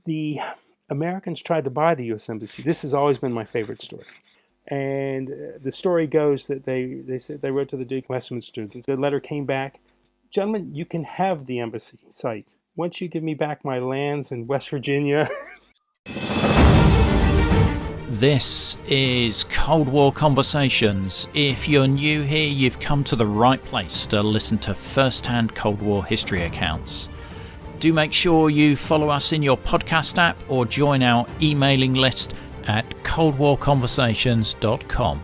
the Americans tried to buy the U.S. Embassy. This has always been my favorite story. And the story goes that they said they wrote to the Duke of Westminster. The letter came back, gentlemen, you can have the embassy site once you give me back my lands in West Virginia. This is Cold War Conversations. If you're new here, you've come to the right place to listen to first-hand Cold War history accounts. Do make sure you follow us in your podcast app or join our emailing list at coldwarconversations.com.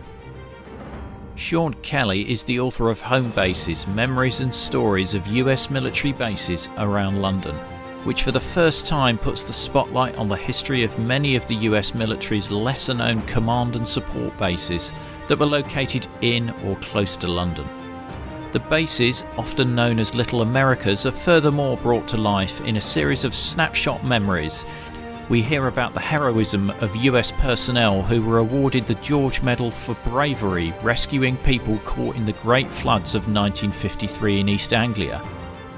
Sean Kelly is the author of Home Bases, Memories and Stories of US Military Bases Around London, which for the first time puts the spotlight on the history of many of the US military's lesser-known command and support bases that were located in or close to London. The bases, often known as Little Americas, are furthermore brought to life in a series of snapshot memories. We hear about the heroism of US personnel who were awarded the George Medal for bravery rescuing people caught in the Great Floods of 1953 in East Anglia.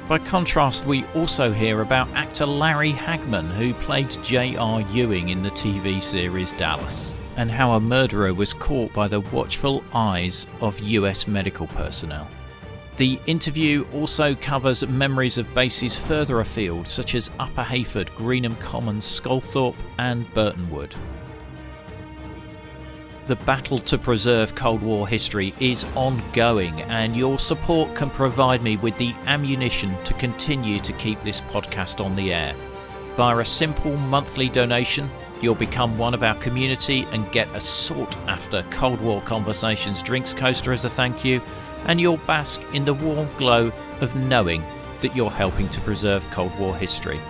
By contrast, we also hear about actor Larry Hagman, who played JR Ewing in the TV series Dallas, and how a murderer was caught by the watchful eyes of US medical personnel. The interview also covers memories of bases further afield, such as Upper Heyford, Greenham Common, Sculthorpe and Burtonwood. The battle to preserve Cold War history is ongoing, and your support can provide me with the ammunition to continue to keep this podcast on the air. Via a simple monthly donation, you'll become one of our community and get a sought-after Cold War Conversations drinks coaster as a thank you, and you'll bask in the warm glow of knowing that you're helping to preserve Cold War history.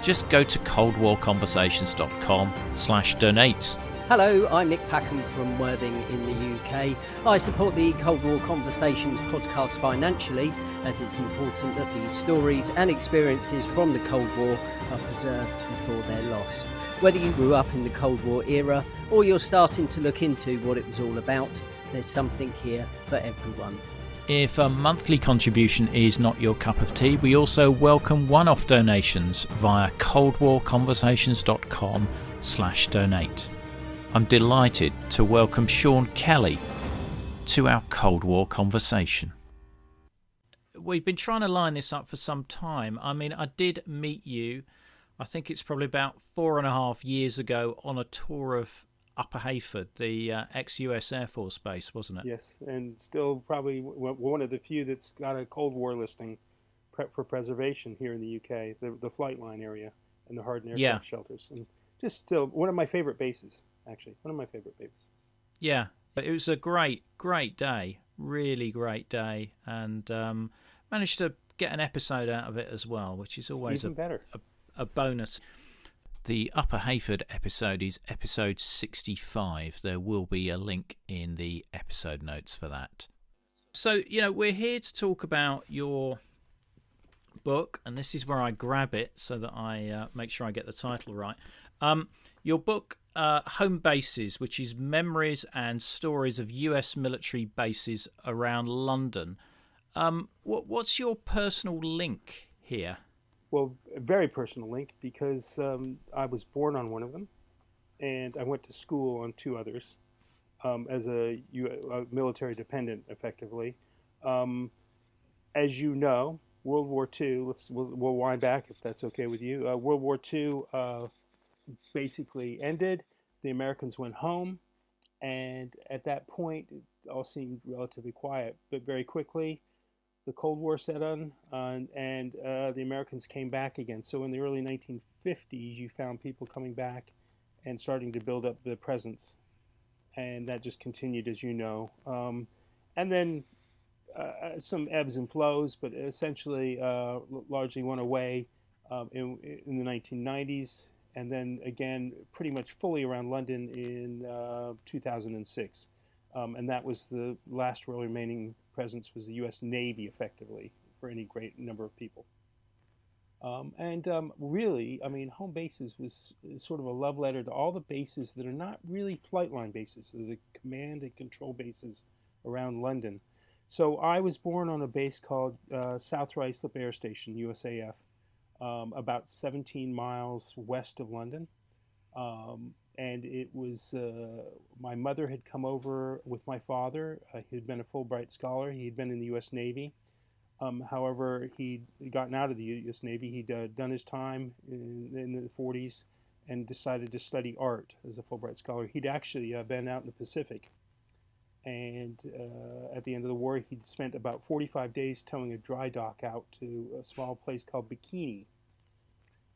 Just go to coldwarconversations.com/donate. Hello, I'm Nick Packham from Worthing in the UK. I support the Cold War Conversations podcast financially, as it's important that these stories and experiences from the Cold War are preserved before they're lost. Whether you grew up in the Cold War era or you're starting to look into what it was all about, there's something here for everyone. If a monthly contribution is not your cup of tea, we also welcome one-off donations via coldwarconversations.com/donate. I'm delighted to welcome Sean Kelly to our Cold War conversation. We've been trying to line this up for some time. I mean, I did meet you, I think it's probably about 4.5 years ago, on a tour of Upper Heyford, the ex-US Air Force base, wasn't it? Yes, and still probably one of the few that's got a Cold War listing for preservation here in the UK, the flight line area and the hardened aircraft shelters. And just still one of my favorite bases, actually. One of my favorite bases. Yeah, but it was a great day, really great day, and managed to get an episode out of it as well, which is always even better. A bonus. The Upper Heyford episode is episode 65. There will be a link in the episode notes for that. So, we're here to talk about your book, and this is where I grab it so that I make sure I get the title right. Your book, Home Bases, which is Memories and Stories of US Military Bases Around London. What's your personal link here? Well, a very personal link, because I was born on one of them, and I went to school on two others as a military dependent, effectively. As you know, World War II, we'll wind back if that's okay with you. World War II basically ended. The Americans went home, and at that point, it all seemed relatively quiet, but very quickly, the Cold War set on, and the Americans came back again. So in the early 1950s, you found people coming back and starting to build up the presence. And that just continued, as you know. And then some ebbs and flows, but essentially largely went away in the 1990s. And then again, pretty much fully around London in 2006. And that was the last real remaining presence was the U.S. Navy, effectively, for any great number of people. Really, I mean, Home Bases was sort of a love letter to all the bases that are not really flight line bases. They're the command and control bases around London. So I was born on a base called South Ruislip Air Station, USAF, about 17 miles west of London. And it was my mother had come over with my father. He had been a Fulbright scholar. He had been in the U.S. Navy. However, he'd gotten out of the U.S. Navy. He'd done his time in the 40s and decided to study art as a Fulbright scholar. He'd actually been out in the Pacific. And at the end of the war, he'd spent about 45 days towing a dry dock out to a small place called Bikini.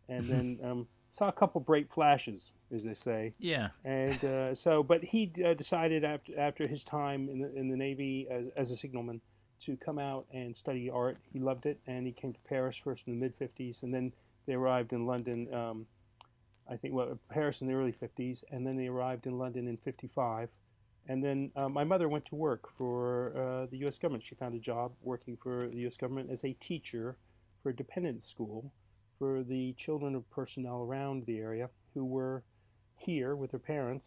And then saw a couple bright flashes, as they say. Yeah. And but he decided after his time in the Navy as a signalman to come out and study art. He loved it, and he came to Paris first in the mid '50s, and then they arrived in London. I think Paris in the early '50s, and then they arrived in London in '55. And then my mother went to work for the U.S. government. She found a job working for the U.S. government as a teacher for a dependent school for the children of personnel around the area who were here with their parents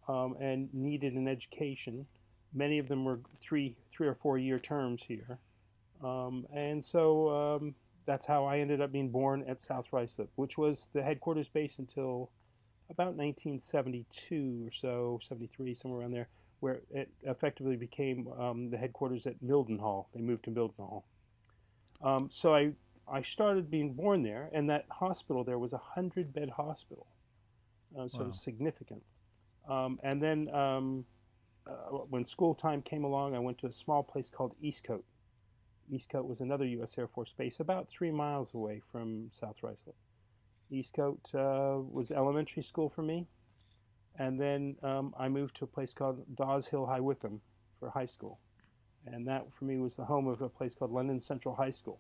and needed an education. Many of them were three or 4 year terms here. And so that's how I ended up being born at South Ruislip, which was the headquarters base until about 1972 or so, 73, somewhere around there, where it effectively became the headquarters at Mildenhall. They moved to Mildenhall. So I started being born there, and that hospital there was a 100-bed hospital, so it was significant. And then when school time came along, I went to a small place called Eastcote. Eastcote was another U.S. Air Force base about 3 miles away from South Ruislip. Eastcote was elementary school for me, and then I moved to a place called Dawes Hill High Wycombe for high school, and that for me was the home of a place called London Central High School.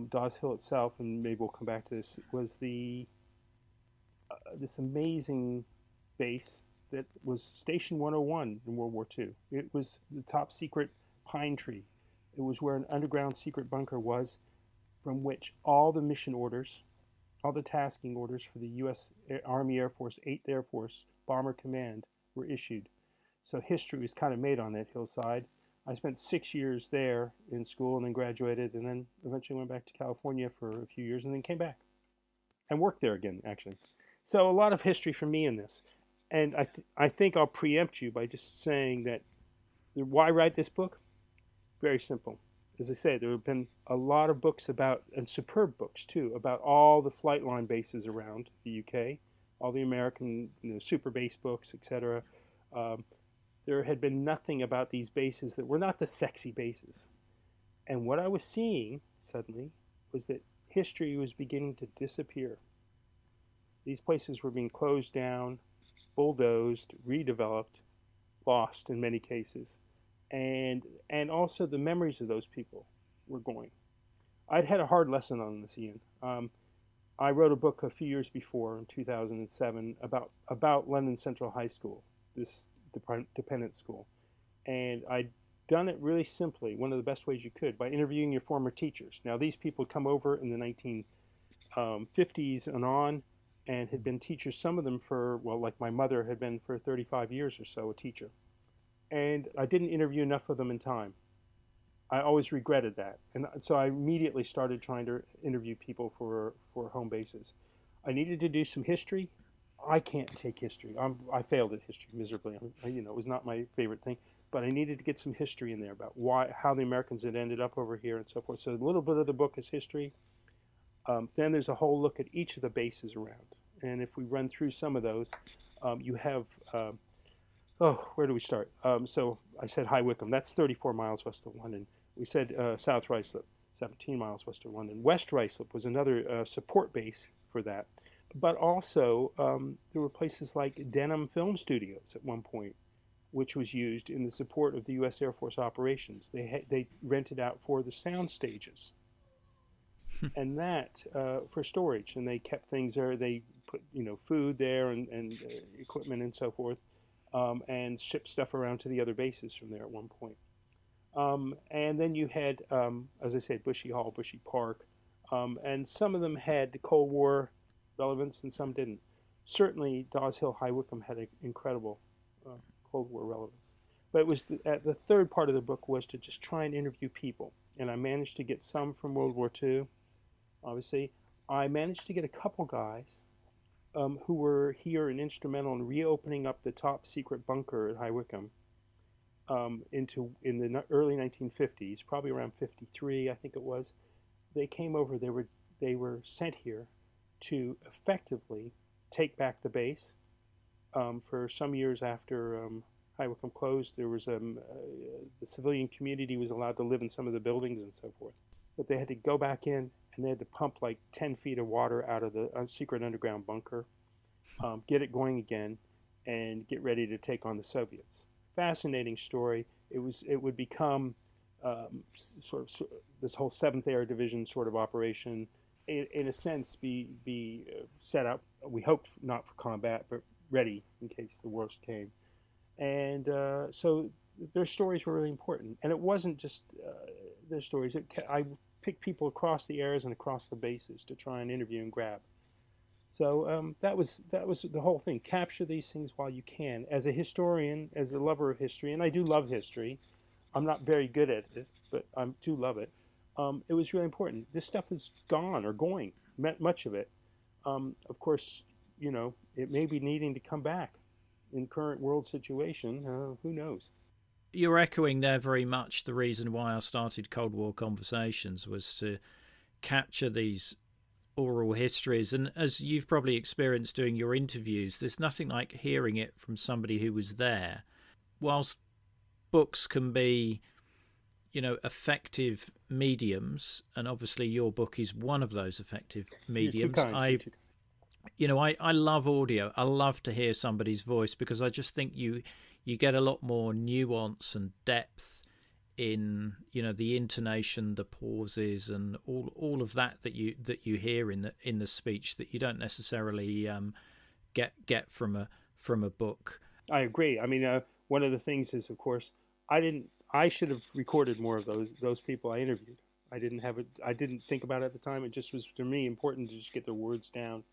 Dawes Hill itself, and maybe we'll come back to this, was this amazing base that was Station 101 in World War II. It was the top secret pine tree. It was where an underground secret bunker was, from which all the mission orders, all the tasking orders for the U.S. Army Air Force 8th Air Force Bomber Command were issued. So history was kind of made on that hillside. I spent 6 years there in school and then graduated, and then eventually went back to California for a few years and then came back and worked there again, actually. So a lot of history for me in this. And I think I'll preempt you by just saying that why write this book? Very simple. As I say, there have been a lot of books about, and superb books too, about all the flight line bases around the UK, all the American super base books, etc. There had been nothing about these bases that were not the sexy bases. And what I was seeing suddenly was that history was beginning to disappear. These places were being closed down, bulldozed, redeveloped, lost in many cases. And also the memories of those people were going. I'd had a hard lesson on this, Ian. I wrote a book a few years before, in 2007, about London Central High School, this dependent school. And I'd done it really simply, one of the best ways you could, by interviewing your former teachers. Now, these people come over in the 1950s and on, and had been teachers, some of them for, well, like my mother had been for 35 years or so, a teacher. And I didn't interview enough of them in time. I always regretted that. And so I immediately started trying to interview people for home bases. I needed to do some history. I can't take history. I failed at history miserably. It was not my favorite thing. But I needed to get some history in there about how the Americans had ended up over here and so forth. So a little bit of the book is history. Then there's a whole look at each of the bases around. And if we run through some of those, you have, where do we start? So I said High Wycombe. That's 34 miles west of London. We said South Ruislip, 17 miles west of London. West Ruislip was another support base for that. But also, there were places like Denham Film Studios at one point, which was used in the support of the U.S. Air Force operations. They rented out for the sound stages. And that for storage, and they kept things there. They put food there and equipment and so forth, and shipped stuff around to the other bases from there at one point. And then you had, as I said, Bushy Hall, Bushy Park, and some of them had Cold War relevance and some didn't. Certainly, Dawes Hill High Wycombe had an incredible Cold War relevance. But it was the third part of the book was to just try and interview people, and I managed to get some from World War II. Obviously, I managed to get a couple guys who were here and instrumental in reopening up the top secret bunker at High Wycombe in the early 1950s, probably around 53, I think it was. They came over. They were sent here to effectively take back the base. For some years after High Wycombe closed, there was the civilian community was allowed to live in some of the buildings and so forth, but they had to go back in and they had to pump like 10 feet of water out of the secret underground bunker, get it going again, and get ready to take on the Soviets. Fascinating story. It would become sort of this whole Seventh Air Division sort of operation, in a sense, be set up. We hoped not for combat, but ready in case the worst came. And so their stories were really important. And it wasn't just their stories. I picked people across the areas and across the bases to try and interview and grab. So that was the whole thing. Capture these things while you can. As a historian, as a lover of history, and I do love history. I'm not very good at it, but I do love it. It was really important. This stuff is gone or going, much of it. Of course, it may be needing to come back in current world situation. Who knows? You're echoing there very much the reason why I started Cold War Conversations, was to capture these oral histories. And as you've probably experienced doing your interviews, there's nothing like hearing it from somebody who was there. Whilst books can be, effective mediums, and obviously your book is one of those effective mediums. I love audio. I love to hear somebody's voice, because I just think you get a lot more nuance and depth in the intonation, the pauses, and all of that you hear in the speech that you don't necessarily get from a book. I agree. I mean, one of the things is, of course, I should have recorded more of those people I interviewed. I didn't think about it at the time. It just was, to me, important to just get their words down.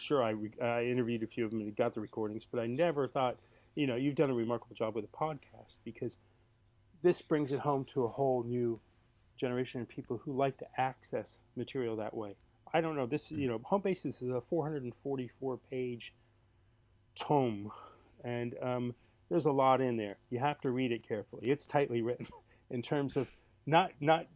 Sure, I interviewed a few of them and got the recordings, but I never thought, you've done a remarkable job with a podcast, because this brings it home to a whole new generation of people who like to access material that way. I don't know, this, Home Bases is a 444-page tome, and there's a lot in there. You have to read it carefully. It's tightly written in terms of not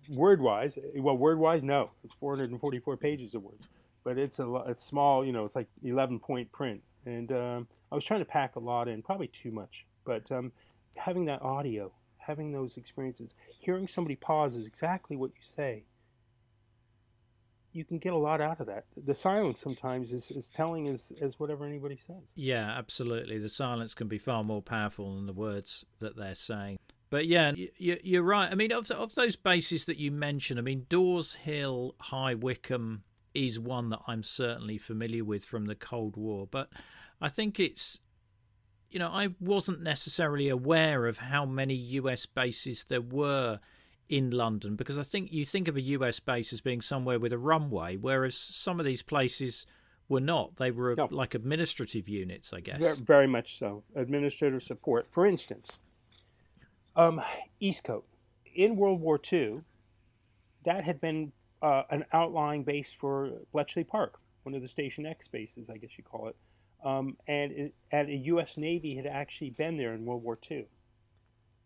word-wise. Well, word-wise, no. It's 444 pages of words. But it's small, it's like 11-point print. And I was trying to pack a lot in, probably too much. But having that audio, having those experiences, hearing somebody pause is exactly what you say. You can get a lot out of that. The silence sometimes is telling as whatever anybody says. Yeah, absolutely. The silence can be far more powerful than the words that they're saying. But yeah, you're right. I mean, of those bases that you mentioned, I mean, Dawes Hill, High Wycombe is one that I'm certainly familiar with from the Cold War. But I think it's, I wasn't necessarily aware of how many US bases there were in London, because I think you think of a US base as being somewhere with a runway, whereas some of these places were not. They were like administrative units, I guess. Very much so. Administrative support. For instance, Eastcote. In World War II, that had been an outlying base for Bletchley Park, one of the Station X bases, I guess you call it. And a U.S. Navy had actually been there in World War II.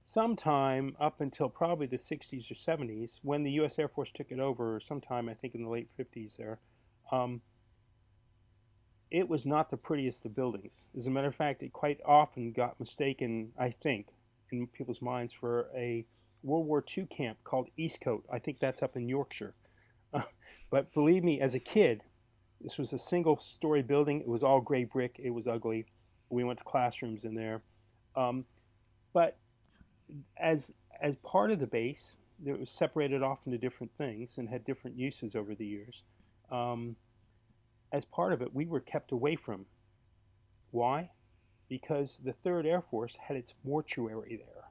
Sometime up until probably the 60s or 70s, when the U.S. Air Force took it over, sometime I think in the late 50s there, it was not the prettiest of buildings. As a matter of fact, it quite often got mistaken, I think, in people's minds for a World War II camp called Eastcote. I think that's up in Yorkshire. But believe me, as a kid, this was a single-story building. It was all gray brick. It was ugly. We went to classrooms in there. But as part of the base, it was separated off into different things and had different uses over the years. As part of it, we were kept away from. Why? Because the 3rd Air Force had its mortuary there.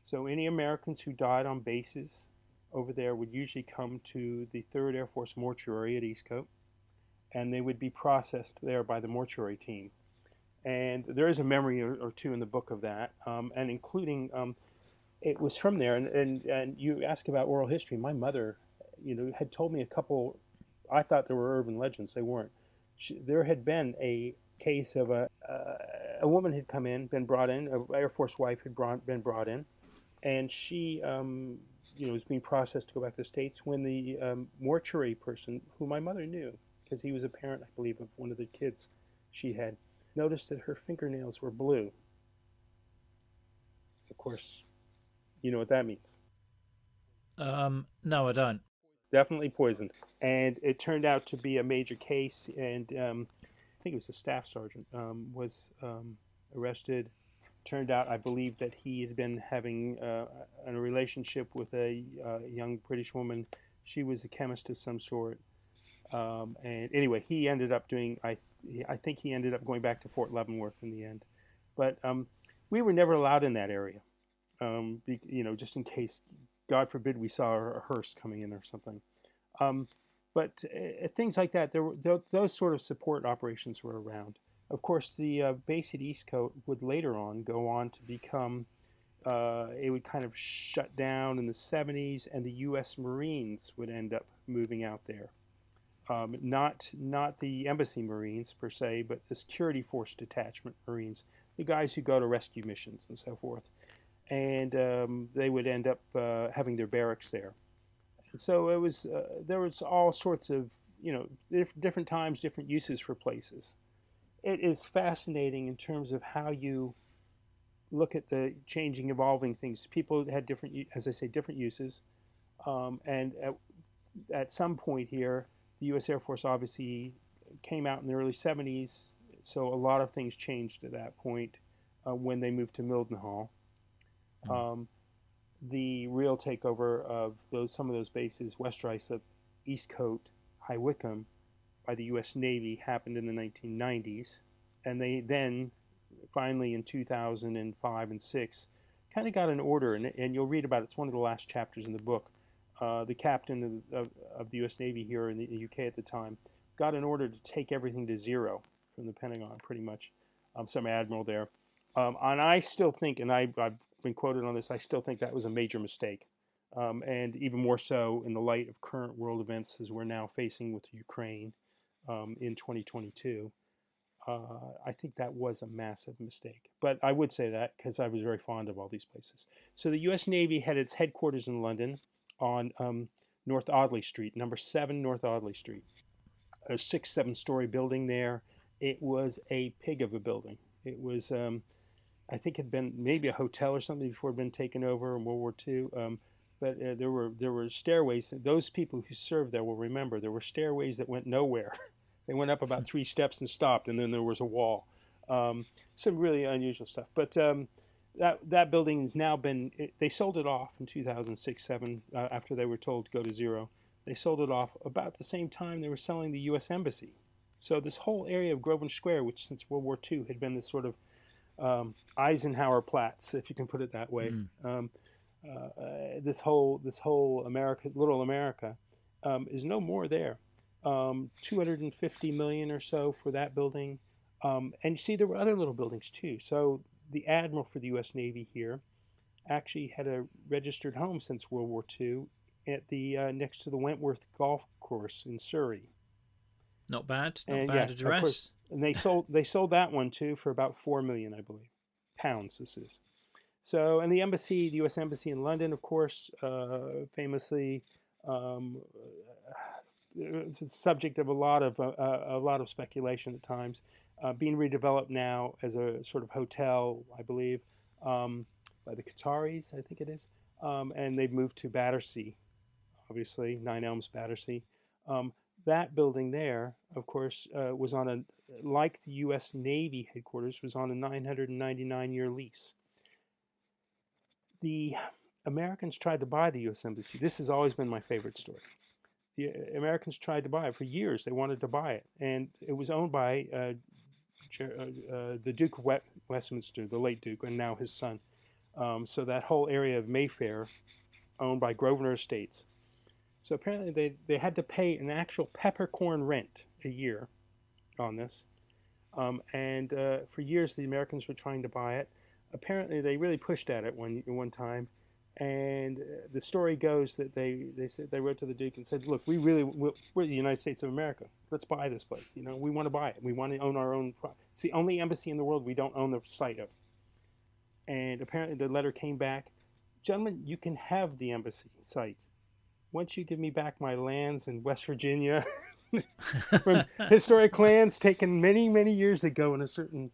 So any Americans who died on bases over there would usually come to the 3rd Air Force mortuary at Eastcote, and they would be processed there by the mortuary team. And there is a memory or two in the book of that, and including, it was from there. And you ask about oral history. My mother, had told me a couple I thought they were urban legends. They weren't. There had been a case of a woman had come in, been brought in, an Air Force wife had been brought in, and she, was being processed to go back to the States when the mortuary person, who my mother knew, because he was a parent, I believe, of one of the kids she had, noticed that her fingernails were blue. Of course, you know what that means. No, I don't. Definitely poisoned. And it turned out to be a major case, and I think it was a staff sergeant was arrested. Turned out, I believe, that he had been having a relationship with a young British woman. She was a chemist of some sort. And anyway, he ended up doing, I think he ended up going back to Fort Leavenworth in the end. But we were never allowed in that area, just in case, God forbid, we saw a hearse coming in or something. But things like that, those sort of support operations were around. Of course, the base at Eastcote would later on go on to become, it would kind of shut down in the 70s, and the U.S. Marines would end up moving out there. Not the embassy Marines per se, but the security force detachment Marines, the guys who go to rescue missions and so forth. And they would end up having their barracks there. And so it was there was all sorts of different times, different uses for places. It is fascinating in terms of how you look at the changing, evolving things. People had different, as I say, different uses. And at some point here, the U.S. Air Force obviously came out in the early 70s, so a lot of things changed at that point when they moved to Mildenhall. The real takeover of some of those bases, West Drysup, Eastcote, High Wycombe, by the U.S. Navy happened in the 1990s, and they then finally in 2005 and 6 kind of got an order, and you'll read about it. It's one of the last chapters in the book. The captain of the U.S. Navy here in the UK at the time got an order to take everything to zero from the Pentagon, pretty much. Some admiral there. And I still think, and I've been quoted on this, I still think that was a major mistake. And even more so in the light of current world events as we're now facing with Ukraine in 2022. I think that was a massive mistake. But I would say that because I was very fond of all these places. So the U.S. Navy had its headquarters in London on North Audley Street, number 7 North Audley Street. A 6-7-story building there. It was a pig of a building. It was, I think, it had been maybe a hotel or something before it had been taken over in World War II. But there were stairways. Those people who served there will remember there were stairways that went nowhere. They went up about 3 steps and stopped, and then there was a wall. Some really unusual stuff. But that building has now been, they sold it off in 2006-7 after they were told to go to zero. They sold it off about the same time they were selling the U.S. Embassy. So this whole area of Grosvenor Square, which since World War II had been this sort of Eisenhower Platz, if you can put it that way, this whole America, little America, is no more there. 250 million or so for that building. And you see there were other little buildings too. So the admiral for the U.S. Navy here actually had a registered home since World War II at the next to the Wentworth Golf Course in Surrey. Not bad. Not And bad yeah, address. Of course, and they sold that one too for about 4 million, I believe, pounds. This is. So, and the embassy, the U.S. Embassy in London, of course, famously subject of a lot of speculation at times, being redeveloped now as a sort of hotel, I believe, by the Qataris, I think it is, and they've moved to Battersea, obviously, Nine Elms, Battersea. That building there, of course, was on like the U.S. Navy headquarters, was on a 999-year lease. The Americans tried to buy the U.S. Embassy. This has always been my favorite story. The Americans tried to buy it for years. They wanted to buy it, and it was owned by the Duke of Westminster, the late Duke, and now his son. So that whole area of Mayfair, owned by Grosvenor Estates. So apparently they had to pay an actual peppercorn rent a year on this, and for years the Americans were trying to buy it. Apparently they really pushed at it one time, And the story goes that they said they wrote to the Duke and said, "Look, we're the United States of America. Let's buy this place. You know, we want to buy it. We want to own our own. It's the only embassy in the world we don't own the site of." And apparently, the letter came back, "Gentlemen, you can have the embassy site once you give me back my lands in West Virginia from historic lands taken many, many years ago in a certain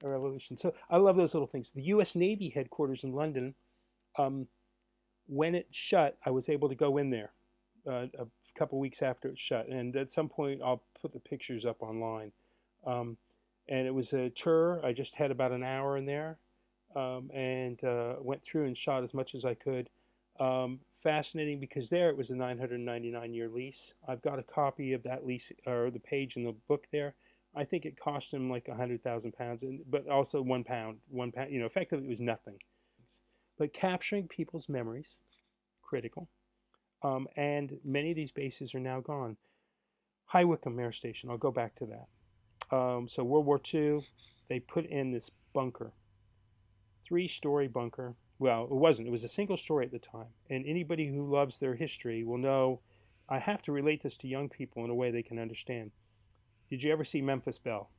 revolution." So I love those little things. The U.S. Navy headquarters in London. When it shut, I was able to go in there a couple weeks after it shut, and at some point I'll put the pictures up online. And it was a tour. I just had about an hour in there, and went through and shot as much as I could. Fascinating because there it was a 999-year lease. I've got a copy of that lease, or the page in the book there. I think it cost him like £100,000, but also £1. You know, effectively it was nothing. But capturing people's memories, critical. And many of these bases are now gone. High Wycombe Air Station, I'll go back to that. So World War II, they put in this bunker, 3-story bunker. Well, it wasn't. It was a single story at the time. And anybody who loves their history will know, I have to relate this to young people in a way they can understand. Did you ever see Memphis Belle,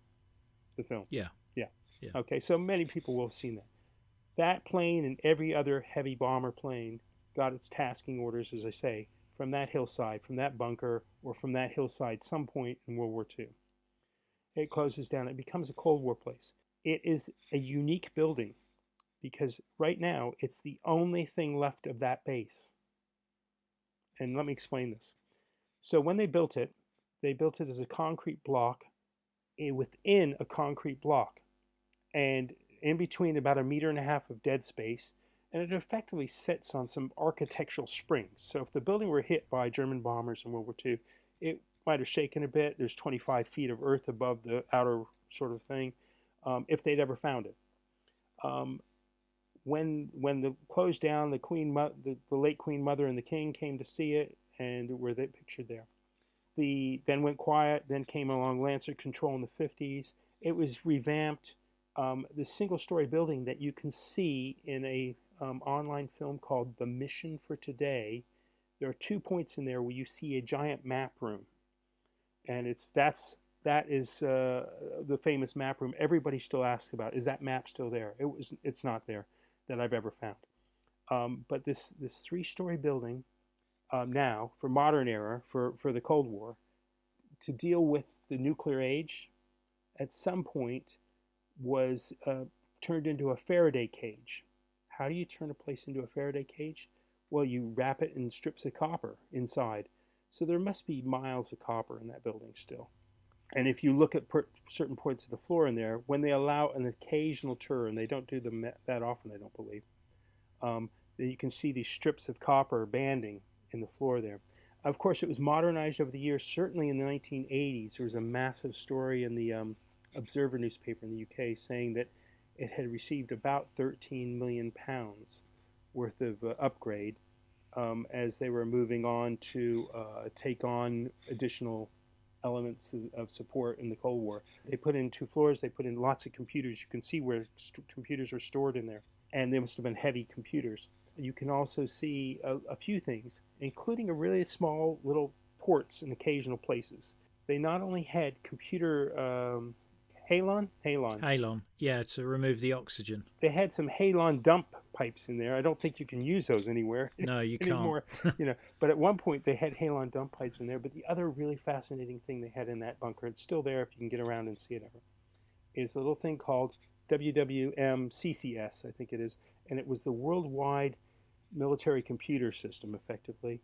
the film? Yeah. Yeah. Yeah. Okay, so many people will have seen that. That plane and every other heavy bomber plane got its tasking orders, as I say, from that hillside, from that bunker, or from that hillside some point in World War II. It closes down. It becomes a Cold War place. It is a unique building because right now it's the only thing left of that base. And let me explain this. So when they built it as a concrete block within a concrete block. And in between about 1.5 meters of dead space, and it effectively sits on some architectural springs. So if the building were hit by German bombers in World War II, it might have shaken a bit. There's 25 feet of earth above the outer sort of thing, if they'd ever found it. When the closed down, the late Queen Mother and the King came to see it, and were they pictured there. Then went quiet. Then came along Lancer Control in the 50s. It was revamped. The single-story building that you can see in a online film called The Mission for Today. There are 2 points in there where you see a giant map room, and that is the famous map room. Everybody still asks about. Is that map still there? It's not there that I've ever found. But this 3-story building now for modern era for the Cold War to deal with the nuclear age at some point was turned into a Faraday cage. How do you turn a place into a Faraday cage? Well, you wrap it in strips of copper inside. So there must be miles of copper in that building still. And if you look at certain points of the floor in there, when they allow an occasional tour, and they don't do them that often, I don't believe, you can see these strips of copper banding in the floor there. Of course, it was modernized over the years. Certainly in the 1980s, there was a massive story in the Observer newspaper in the UK saying that it had received about £13 million worth of upgrade as they were moving on to take on additional elements of support in the Cold War. They put in 2 floors, they put in lots of computers. You can see where computers were stored in there, and they must have been heavy computers. You can also see a few things, including a really small little ports in occasional places. They not only had computer halon, yeah, to remove the oxygen. They had some halon dump pipes in there. I don't think you can use those anywhere. No, you anymore. can't. But at one point they had halon dump pipes in there. But the other really fascinating thing they had in that bunker, it's still there if you can get around and see it ever, is a little thing called WWMCCS, I think it is, and it was the worldwide military computer system, effectively.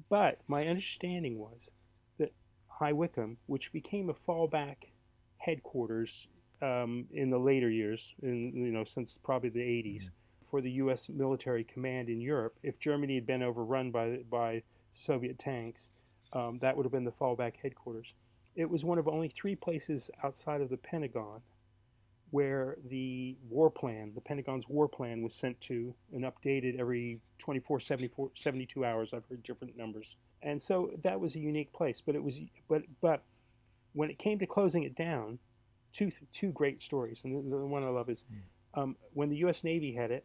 But my understanding was that High Wycombe, which became a fallback headquarters in the later years, since probably the 80s, for the U.S. military command in Europe. If Germany had been overrun by Soviet tanks, that would have been the fallback headquarters. It was one of only 3 places outside of the Pentagon where the war plan, the Pentagon's war plan, was sent to and updated every 24, 72 hours. I've heard different numbers. And so that was a unique place. But when it came to closing it down, two great stories. And the one I love is when the U.S. Navy had it,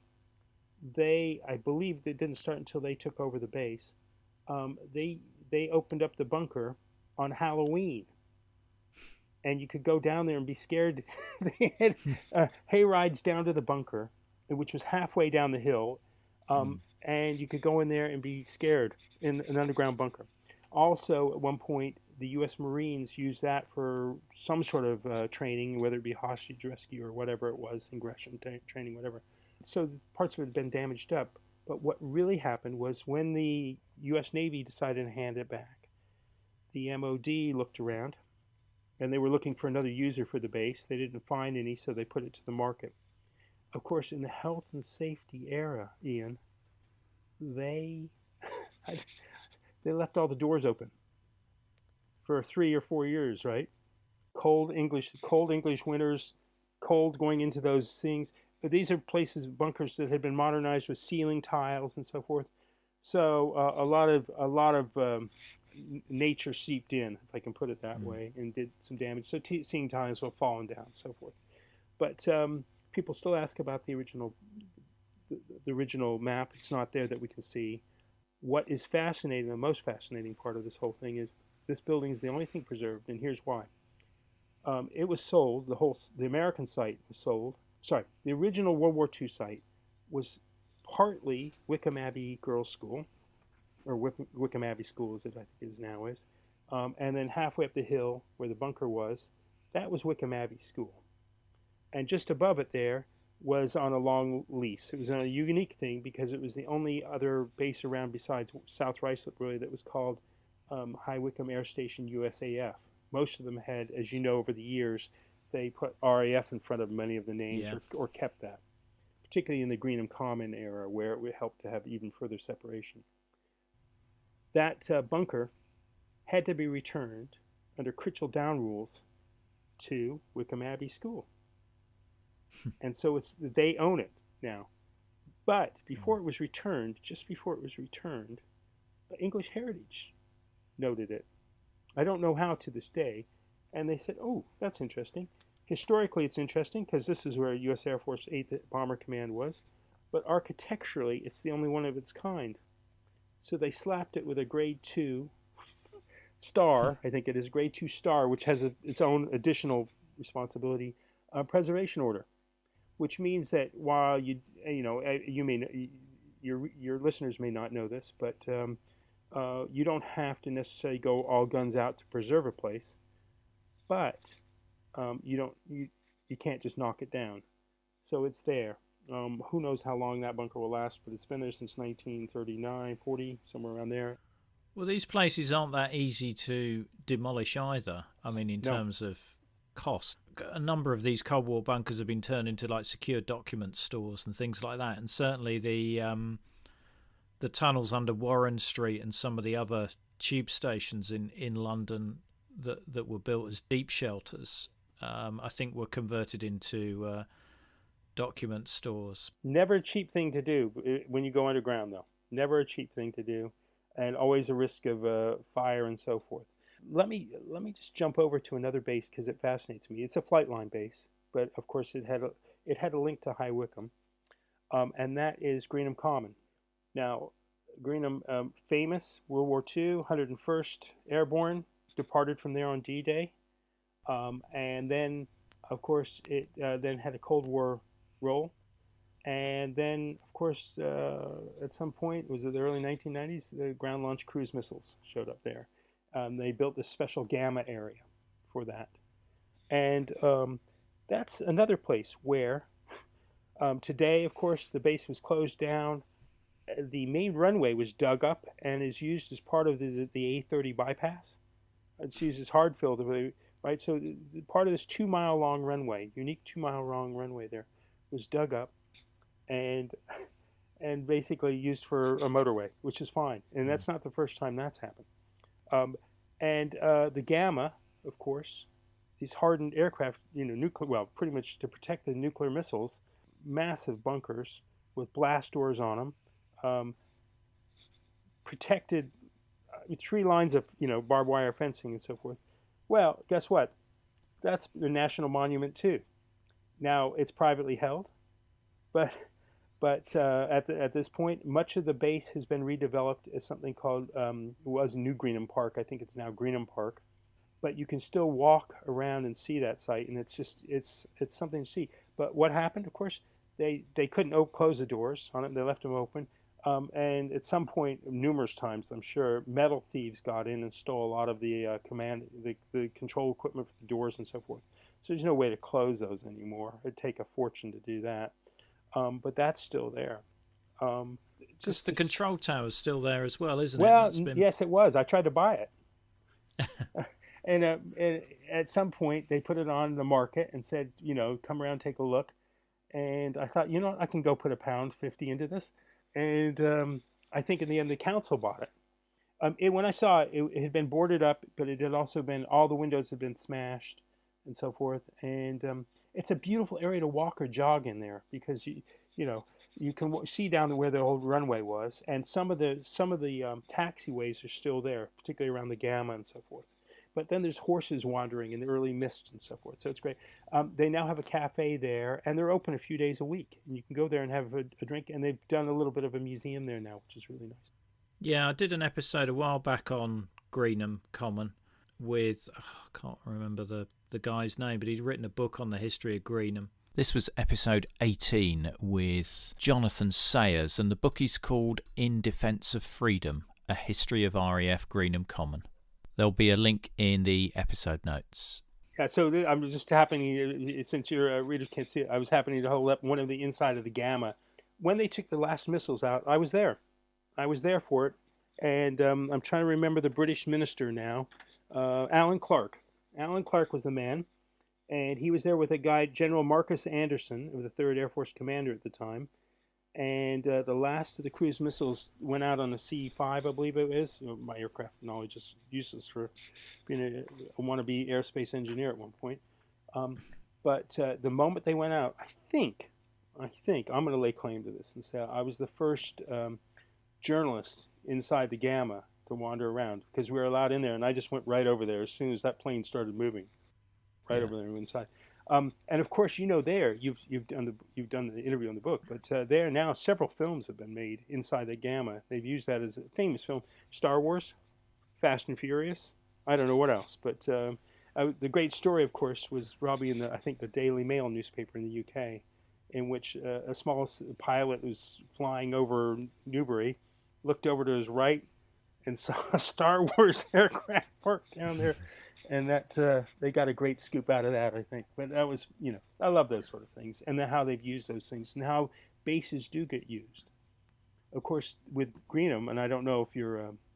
I believe it didn't start until they took over the base. They opened up the bunker on Halloween, and you could go down there and be scared. They had hay rides down to the bunker, which was halfway down the hill, and you could go in there and be scared in an underground bunker. Also, at one point, the U.S. Marines used that for some sort of training, whether it be hostage rescue or whatever it was, ingression training, whatever. So parts of it had been damaged up. But what really happened was when the U.S. Navy decided to hand it back, the MOD looked around, and they were looking for another user for the base. They didn't find any, so they put it to the market. Of course, in the health and safety era, Ian, they left all the doors open for 3 or 4 years, right? Cold English winters, cold going into those things. But these are places, bunkers that had been modernized with ceiling tiles and so forth. So a lot of nature seeped in, if I can put it that way, and did some damage. So ceiling tiles were falling down, and so forth. But people still ask about the original map. It's not there that we can see. What is fascinating, the most fascinating part of this whole thing, is this building is the only thing preserved, and here's why. It was sold. The American site was sold. Sorry, the original World War II site was partly Wickham Abbey Girls' School, or Wickham Abbey School, as it I think it now is, and then halfway up the hill where the bunker was, that was Wickham Abbey School, and just above it there was on a long lease. It was a unique thing because it was the only other base around besides South Ruislip, really, that was called High Wycombe Air Station USAF. Most of them had, as you know, over the years, they put RAF in front of many of the names, or kept that, particularly in the Greenham Common era, where it would help to have even further separation. That bunker had to be returned under Critchell Down rules to Wickham Abbey School. And so they own it now. But before it was returned, just before it was returned, English Heritage noted it. I don't know how to this day. And they said, oh, that's interesting. Historically, it's interesting because this is where U.S. Air Force 8th Bomber Command was. But architecturally, it's the only one of its kind. So they slapped it with a grade 2 star, I think it is, grade 2 star, which has its own additional responsibility, preservation order, which means that while you may, your listeners may not know this, but you don't have to necessarily go all guns out to preserve a place, but you can't just knock it down. So it's there. Who knows how long that bunker will last, but it's been there since 1939, 40, somewhere around there. Well, these places aren't that easy to demolish either. I mean, in terms of cost. A number of these Cold War bunkers have been turned into like secure document stores and things like that. And certainly the tunnels under Warren Street and some of the other tube stations in London that were built as deep shelters, I think were converted into document stores. Never a cheap thing to do when you go underground, though. Never a cheap thing to do, and always a risk of fire and so forth. Let me just jump over to another base because it fascinates me. It's a flight line base, but of course it had a link to High Wycombe, and that is Greenham Common. Now, Greenham, famous World War II, 101st Airborne, departed from there on D-Day, and then of course it then had a Cold War role, and then of course at some point, was it the early 1990s, the ground launched cruise missiles showed up there. They built this special gamma area for that. And that's another place where today, of course, the base was closed down. The main runway was dug up and is used as part of the A30 bypass. It's used as hard fill, right? So part of this 2-mile long runway, unique 2-mile long runway there, was dug up and basically used for a motorway, which is fine. And that's not the first time that's happened. And the Gamma, of course, these hardened aircraft, pretty much to protect the nuclear missiles, massive bunkers with blast doors on them, protected 3 lines of, barbed wire fencing and so forth. Well, guess what? That's the national monument too. Now, it's privately held, but But at this point, much of the base has been redeveloped as something called it was New Greenham Park. I think it's now Greenham Park. But you can still walk around and see that site, and it's something to see. But what happened? Of course, they couldn't close the doors on it. They left them open, and at some point, numerous times, I'm sure, metal thieves got in and stole a lot of the the control equipment for the doors and so forth. So there's no way to close those anymore. It'd take a fortune to do that. But that's still there. Just the control tower's still there as well, isn't it? Well, yes, it was. I tried to buy it. And at some point, they put it on the market and said, come around, take a look. And I thought, I can go put £1.50 into this. And I think in the end, the council bought it. When I saw it, it had been boarded up, but it had also been, all the windows had been smashed and so forth. And it's a beautiful area to walk or jog in there because, you can see down to where the old runway was. And some of the taxiways are still there, particularly around the Gamma and so forth. But then there's horses wandering in the early mist and so forth. So it's great. They now have a cafe there, and they're open a few days a week. And you can go there and have a drink. And they've done a little bit of a museum there now, which is really nice. Yeah, I did an episode a while back on Greenham Common with, I can't remember the guy's name, but he'd written a book on the history of Greenham. This was episode 18 with Jonathan Sayers, and the book is called In Defence of Freedom, A History of RAF Greenham Common. There'll be a link in the episode notes. Yeah, so I'm just happening, since your readers can't see it, I was happening to hold up one of the inside of the Gamma. When they took the last missiles out, I was there. I was there for it. And I'm trying to remember the British minister now, Alan Clark. Alan Clark was the man. And he was there with a guy, General Marcus Anderson, who was the 3rd Air Force commander at the time. And the last of the cruise missiles went out on a C-5, I believe it is. My aircraft knowledge is useless for being a wannabe aerospace engineer at one point. But the moment they went out, I think I'm going to lay claim to this and say I was the first journalist inside the Gamma to wander around because we were allowed in there, and I just went right over there as soon as that plane started moving, over there inside. And of course, there you've done the interview on the book, but there now several films have been made inside the Gamma. They've used that as a famous film: Star Wars, Fast and Furious. I don't know what else, but the great story, of course, was probably in the Daily Mail newspaper in the UK, in which a small pilot was flying over Newbury, looked over to his right, and saw a Star Wars aircraft parked down there. And that they got a great scoop out of that, I think. But that was, I love those sort of things, and how they've used those things, and how bases do get used. Of course, with Greenham, and I don't know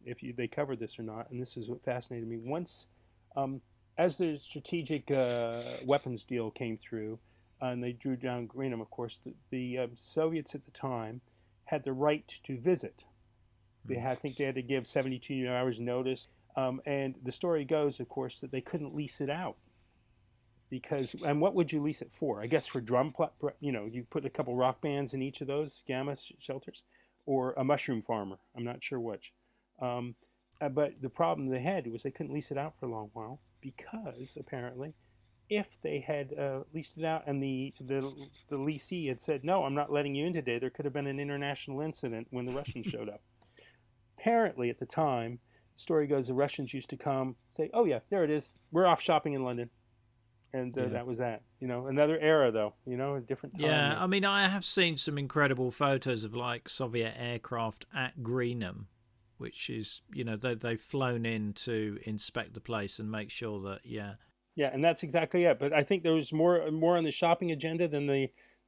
if they covered this or not, and this is what fascinated me. Once, as the strategic weapons deal came through, and they drew down Greenham, of course, the Soviets at the time had the right to visit. I think they had to give 72 hours notice. And the story goes, of course, that they couldn't lease it out and what would you lease it for? I guess for you put a couple rock bands in each of those Gamma shelters, or a mushroom farmer. I'm not sure which. But the problem they had was they couldn't lease it out for a long while because apparently, if they had leased it out and the leasee had said, "No, I'm not letting you in today," there could have been an international incident when the Russians showed up. Apparently, at the time, the story goes the Russians used to come, say, "Oh yeah, there it is. We're off shopping in London," and that was that. Another era though. A different time. Yeah, I mean, I have seen some incredible photos of Soviet aircraft at Greenham, which is they've flown in to inspect the place and make sure that Yeah, and that's exactly it. But I think there was more on the shopping agenda than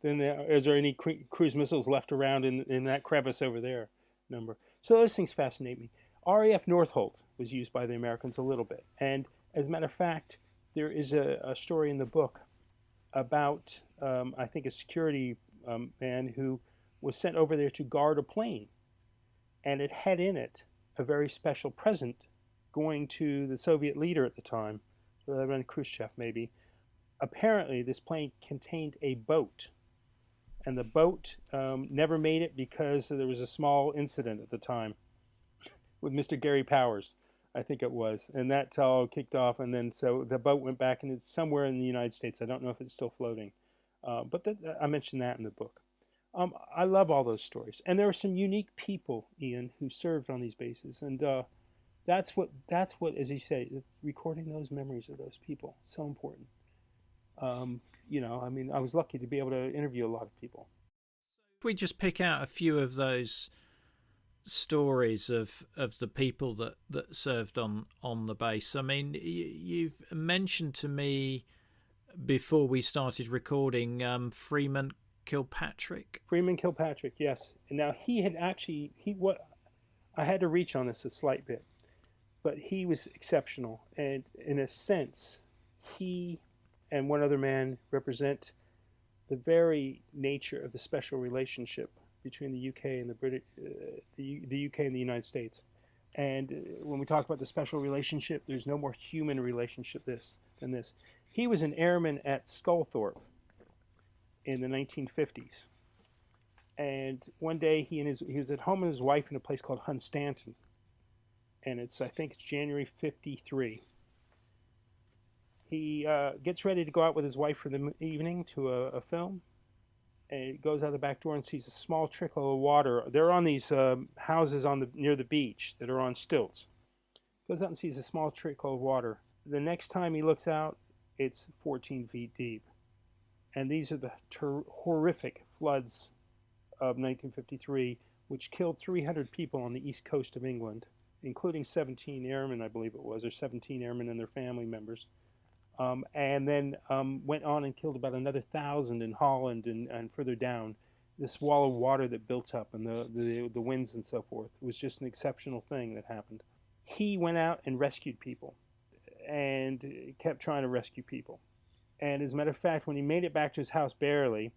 is there any cruise missiles left around in that crevice over there? So those things fascinate me. RAF Northolt was used by the Americans a little bit. And as a matter of fact, there is a story in the book about, I think, a security man who was sent over there to guard a plane. And it had in it a very special present going to the Soviet leader at the time, Khrushchev maybe. Apparently, this plane contained a boat. And the boat never made it because there was a small incident at the time with Mr. Gary Powers, I think it was. And that all kicked off, and then so the boat went back, and it's somewhere in the United States. I don't know if it's still floating. But I mentioned that in the book. I love all those stories, and there are some unique people, Ian, who served on these bases, and that's what, as you say, recording those memories of those people, so important. I mean, I was lucky to be able to interview a lot of people. If we just pick out a few of those stories of the people that served on the base. I mean, you've mentioned to me before we started recording Freeman Kilpatrick. Freeman Kilpatrick, yes. And now he had actually he what I had to reach on this a slight bit, but he was exceptional, and in a sense, he and one other man represent the very nature of the special relationship between the UK and the British, the UK and the United States. And when we talk about the special relationship, there's no more human relationship than this. He was an airman at Sculthorpe in the 1950s, and one day he was at home with his wife in a place called Hunstanton, and I think it's January '53. He gets ready to go out with his wife for the evening to a film, and he goes out the back door and sees a small trickle of water. They're on these houses near the beach that are on stilts. Goes out and sees a small trickle of water. The next time he looks out, it's 14 feet deep. And these are the horrific floods of 1953, which killed 300 people on the east coast of England, including 17 airmen, I believe it was, or 17 airmen and their family members. And then went on and killed about another 1,000 in Holland and further down. This wall of water that built up, and the winds and so forth. It was just an exceptional thing that happened. He went out and rescued people, and kept trying to rescue people. And as a matter of fact, when he made it back to his house barely,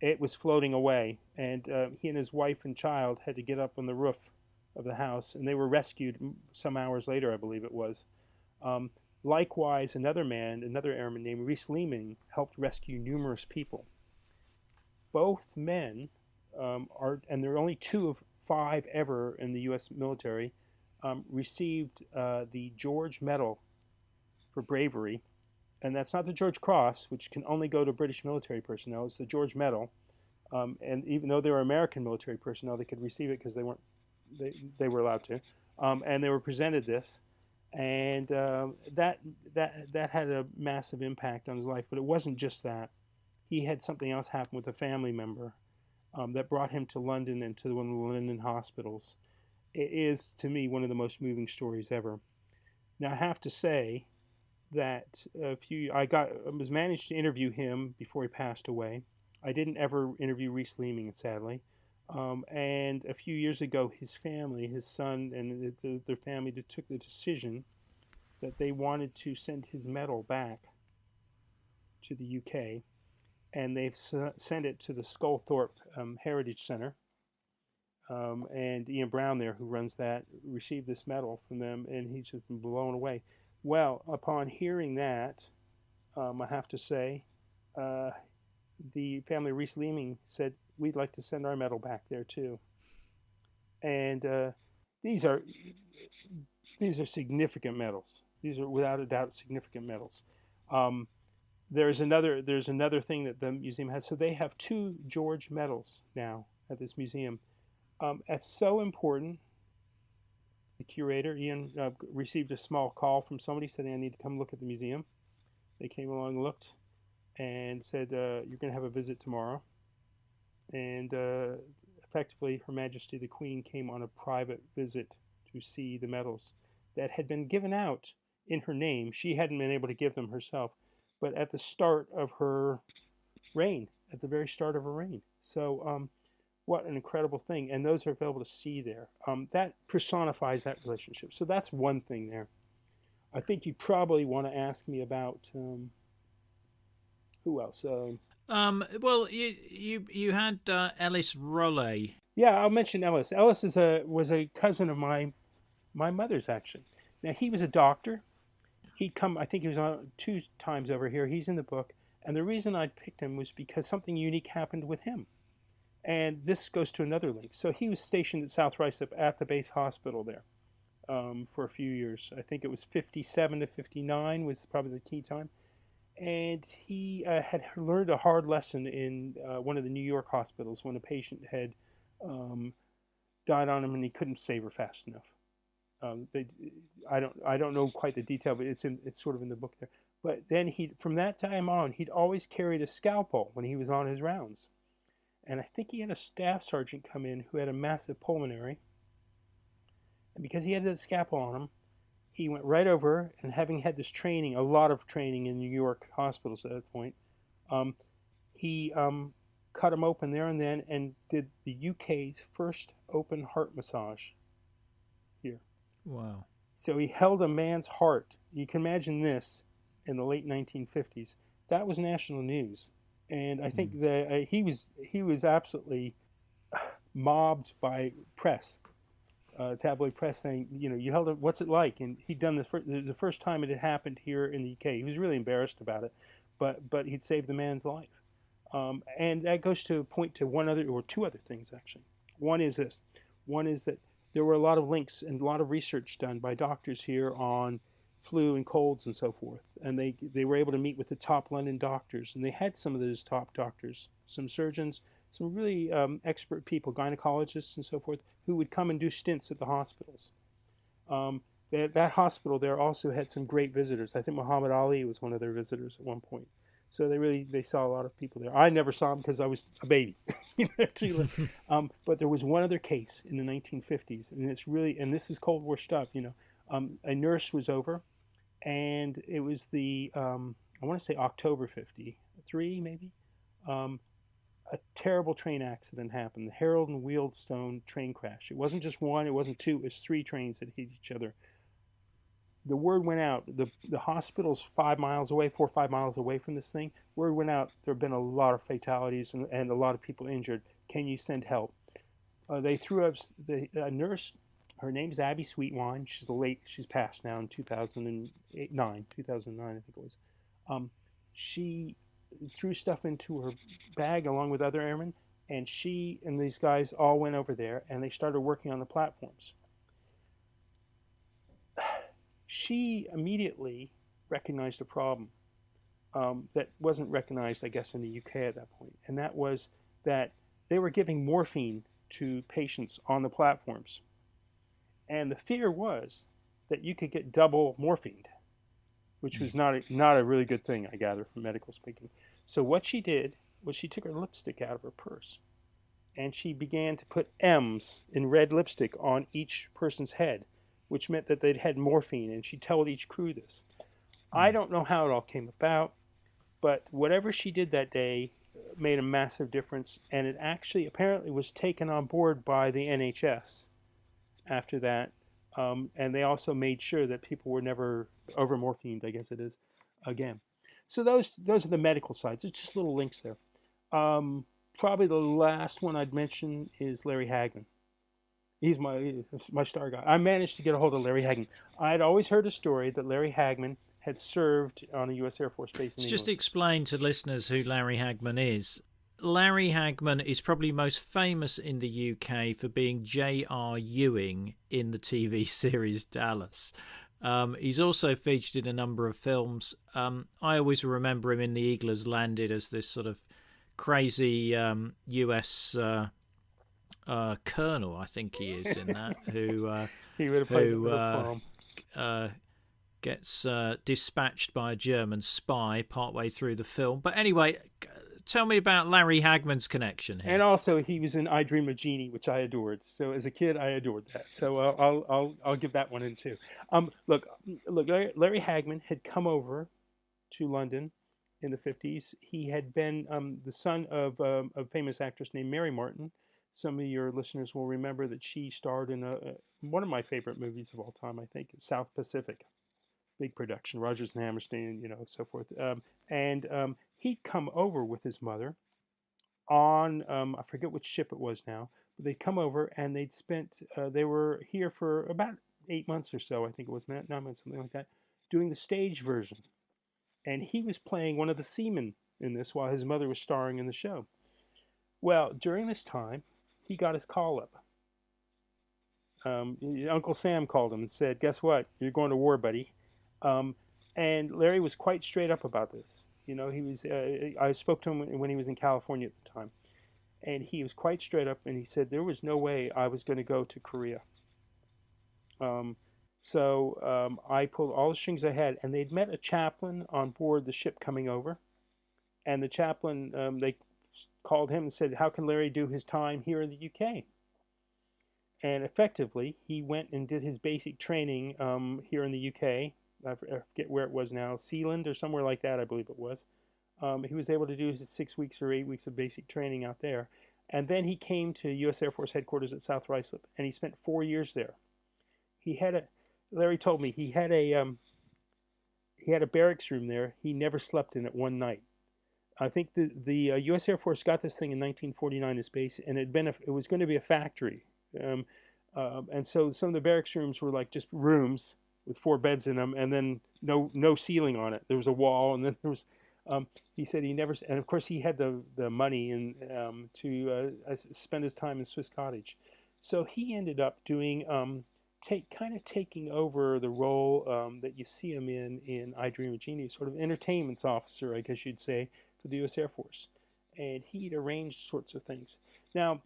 it was floating away, and he and his wife and child had to get up on the roof of the house, and they were rescued some hours later, I believe it was. Likewise, another airman named Rhys Leeming, helped rescue numerous people. Both men and there are only 2 of 5 ever in the U.S. military, received the George Medal for bravery, and that's not the George Cross, which can only go to British military personnel. It's the George Medal, and even though they were American military personnel, they could receive it because they were allowed to, and they were presented this. And that had a massive impact on his life. But it wasn't just that. He had something else happen with a family member that brought him to London and to one of the London hospitals. It is, to me, one of the most moving stories ever. Now, I have to say that I was managed to interview him before he passed away. I didn't ever interview Rhys Leeming, sadly. And a few years ago, his family, his son, and their family took the decision that they wanted to send his medal back to the UK, and they've sent it to the Sculthorpe Heritage Centre. And Ian Brown there, who runs that, received this medal from them, and he's just been blown away. Well, upon hearing that, I have to say, the family of Rhys Leeming said, we'd like to send our medal back there too. And these are significant medals. These are without a doubt significant medals. There's another thing that the museum has. So they have 2 George medals now at this museum. That's so important. The curator, Ian, received a small call from somebody saying, I need to come look at the museum. They came along, looked, and said, you're going to have a visit tomorrow. And effectively, Her Majesty the Queen came on a private visit to see the medals that had been given out in her name. She hadn't been able to give them herself, but at the start of her reign, at the very start of her reign. So what an incredible thing. And those are available to see there. That personifies that relationship. So that's one thing there. I think you probably want to ask me about who else? Well, you had Ellis Rollet. Yeah, I'll mention Ellis. Ellis was a cousin of my mother's, actually. Now, he was a doctor. He'd come, I think he was on 2 times over here. He's in the book. And the reason I picked him was because something unique happened with him. And this goes to another link. So he was stationed at South Ruislip at the base hospital there for a few years. I think it was 57 to 59 was probably the key time. and he had learned a hard lesson in one of the New York hospitals when a patient had um, died on him and he couldn't save her fast enough. They, I don't know quite the detail, but it's sort of in the book there. But then from that time on, he'd always carried a scalpel when he was on his rounds. And I think he had a staff sergeant come in who had a massive pulmonary. And because he had that scalpel on him, he went right over, and having had this training, a lot of training in New York hospitals at that point, um, he cut him open there and then and did the UK's first open heart massage here. Wow. So he held a man's heart. You can imagine this in the late 1950s. That was national news. And I think that he was absolutely mobbed by press, tabloid press, saying, you held it. What's it like? And he'd done the first time it had happened here in the UK. He was really embarrassed about it, but he'd saved the man's life. And that goes to point to two other things actually. One is this. One is that there were a lot of links and a lot of research done by doctors here on flu and colds and so forth. And they were able to meet with the top London doctors. And they had some of those top doctors, some surgeons, some really expert people, gynecologists and so forth, who would come and do stints at the hospitals. That hospital there also had some great visitors. I think Muhammad Ali was one of their visitors at one point. So they saw a lot of people there. I never saw him because I was a baby. But there was one other case in the 1950s, and this is Cold War stuff. A nurse was over, and it was I want to say October '53 maybe. A terrible train accident happened. The Harold and Wealdstone train crash. It wasn't just one. It wasn't two. It was three trains that hit each other. The word went out. The hospital's 4 or 5 miles away from this thing. Word went out. There have been a lot of fatalities and a lot of people injured. Can you send help? They threw up a nurse. Her name's Abby Sweetwine. She's passed now in 2009, I think it was. She threw stuff into her bag along with other airmen, and she and these guys all went over there and they started working on the platforms. She immediately recognized a problem that wasn't recognized, I guess, in the UK at that point, and that was that they were giving morphine to patients on the platforms. And the fear was that you could get double morphined, which was not a really good thing, I gather, from medical speaking. So what she did was she took her lipstick out of her purse, and she began to put M's in red lipstick on each person's head, which meant that they'd had morphine, and she told each crew this. I don't know how it all came about, but whatever she did that day made a massive difference, and it actually apparently was taken on board by the NHS after that, and they also made sure that people were never over-morphined, I guess it is, again. So those are the medical sides. It's just little links there. Probably the last one I'd mention is Larry Hagman. He's my star guy. I managed to get a hold of Larry Hagman. I'd always heard a story that Larry Hagman had served on a U.S. Air Force base in England. Just explain to listeners who Larry Hagman is. Larry Hagman is probably most famous in the UK for being JR Ewing in the TV series Dallas. He's also featured in a number of films. I always remember him in The Eagle Has Landed as this sort of crazy US colonel, I think he is in that, he would have played gets dispatched by a German spy partway through the film. But anyway, tell me about Larry Hagman's connection here. And also, he was in I Dream of Jeannie, which I adored. So as a kid, I adored that. So I'll give that one in too. Look, Larry Hagman had come over to London in the 50s. He had been the son of a famous actress named Mary Martin. Some of your listeners will remember that she starred in one of my favorite movies of all time, I think, South Pacific. Big production, Rodgers and Hammerstein, so forth. He'd come over with his mother on, I forget which ship it was now, but they'd come over and they were here for about 8 months or so, I think it was 9 months, something like that, doing the stage version. And he was playing one of the seamen in this while his mother was starring in the show. Well, during this time, he got his call up. Uncle Sam called him and said, "Guess what? You're going to war, buddy." And Larry was quite straight up about this. You know, he was. I spoke to him when he was in California at the time, and he was quite straight up, and he said there was no way I was going to go to Korea. Um, I pulled all the strings I had, and they'd met a chaplain on board the ship coming over, and the chaplain, they called him and said, "How can Larry do his time here in the UK?" And effectively, he went and did his basic training here in the UK. I forget where it was now, Sealand or somewhere like that, I believe it was. He was able to do his 6 weeks or 8 weeks of basic training out there. And then he came to U.S. Air Force headquarters at South Ruislip, and he spent 4 years there. Larry told me he had a barracks room there. He never slept in it one night. I think the U.S. Air Force got this thing in 1949, this base, and it was going to be a factory. And so some of the barracks rooms were like just rooms with 4 beds in them, and then no ceiling on it. There was a wall, and then there was. He said he never, and of course he had the money and to spend his time in Swiss Cottage, so he ended up doing taking over the role that you see him in I Dream of Genius, sort of entertainment officer, I guess you'd say, for the U.S. Air Force, and he'd arrange sorts of things. Now,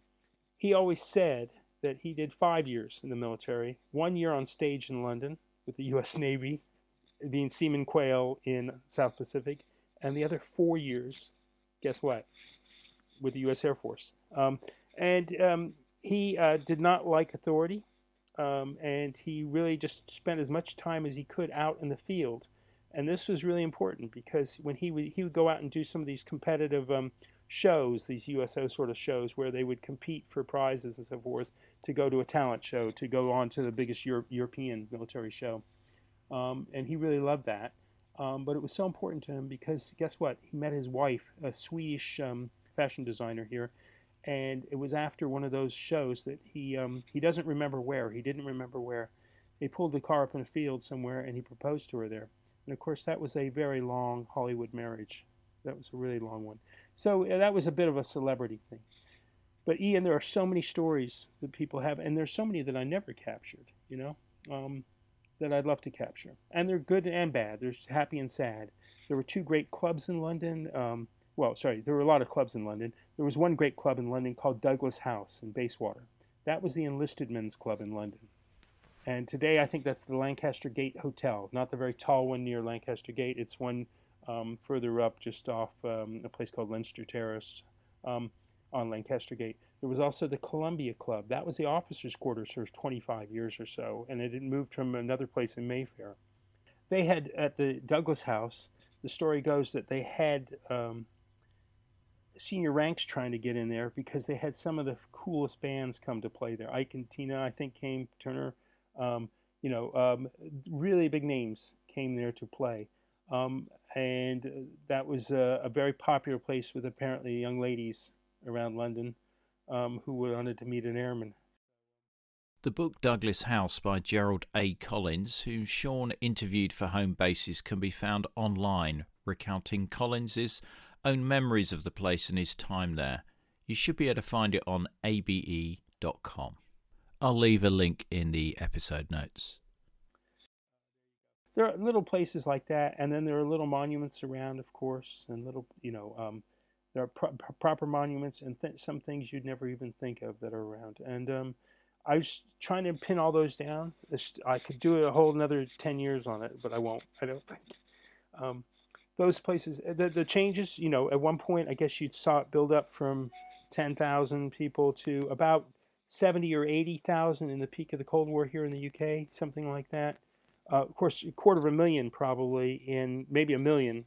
he always said that he did 5 years in the military, 1 year on stage in London with the U.S. Navy, being Seaman Quail in South Pacific, and the other 4 years, guess what, with the U.S. Air Force. He did not like authority, and he really just spent as much time as he could out in the field. And this was really important because when he would go out and do some of these competitive shows, these USO sort of shows where they would compete for prizes and so forth, to go to a talent show, to go on to the biggest European military show. And he really loved that. But it was so important to him because guess what? He met his wife, a Swedish fashion designer here, and it was after one of those shows that he doesn't remember where. He didn't remember where. They pulled the car up in a field somewhere, and he proposed to her there. And of course, that was a very long Hollywood marriage. That was a really long one. So that was a bit of a celebrity thing. But Ian, there are so many stories that people have, and there's so many that I never captured, that I'd love to capture. And they're good and bad. There's happy and sad. There were 2 great clubs in London. There were a lot of clubs in London. There was one great club in London called Douglas House in Bayswater. That was the enlisted men's club in London. And today I think that's the Lancaster Gate Hotel, not the very tall one near Lancaster Gate. It's one further up just off a place called Leinster Terrace on Lancaster Gate. There was also the Columbia Club. That was the officers' quarters for 25 years or so, and it had moved from another place in Mayfair. They had, at the Douglas House, the story goes that they had senior ranks trying to get in there because they had some of the coolest bands come to play there. Ike and Tina, I think, came, Turner, really big names came there to play. And that was a very popular place with apparently young ladies around London who wanted to meet an airman. The book Douglas House by Gerald A. Collins, who Sean interviewed for Home Bases, can be found online, recounting Collins's own memories of the place and his time there. You should be able to find it on abe.com. I'll leave a link in the episode notes. There are little places like that, and then there are little monuments around, of course, and little, there are proper monuments and some things you'd never even think of that are around. And I was trying to pin all those down. I could do a whole another 10 years on it, but I won't, I don't think. Those places, the changes, at one point, I guess you saw it build up from 10,000 people to about 70 or 80,000 in the peak of the Cold War here in the UK, something like that. Of course, 250,000 probably, and maybe 1 million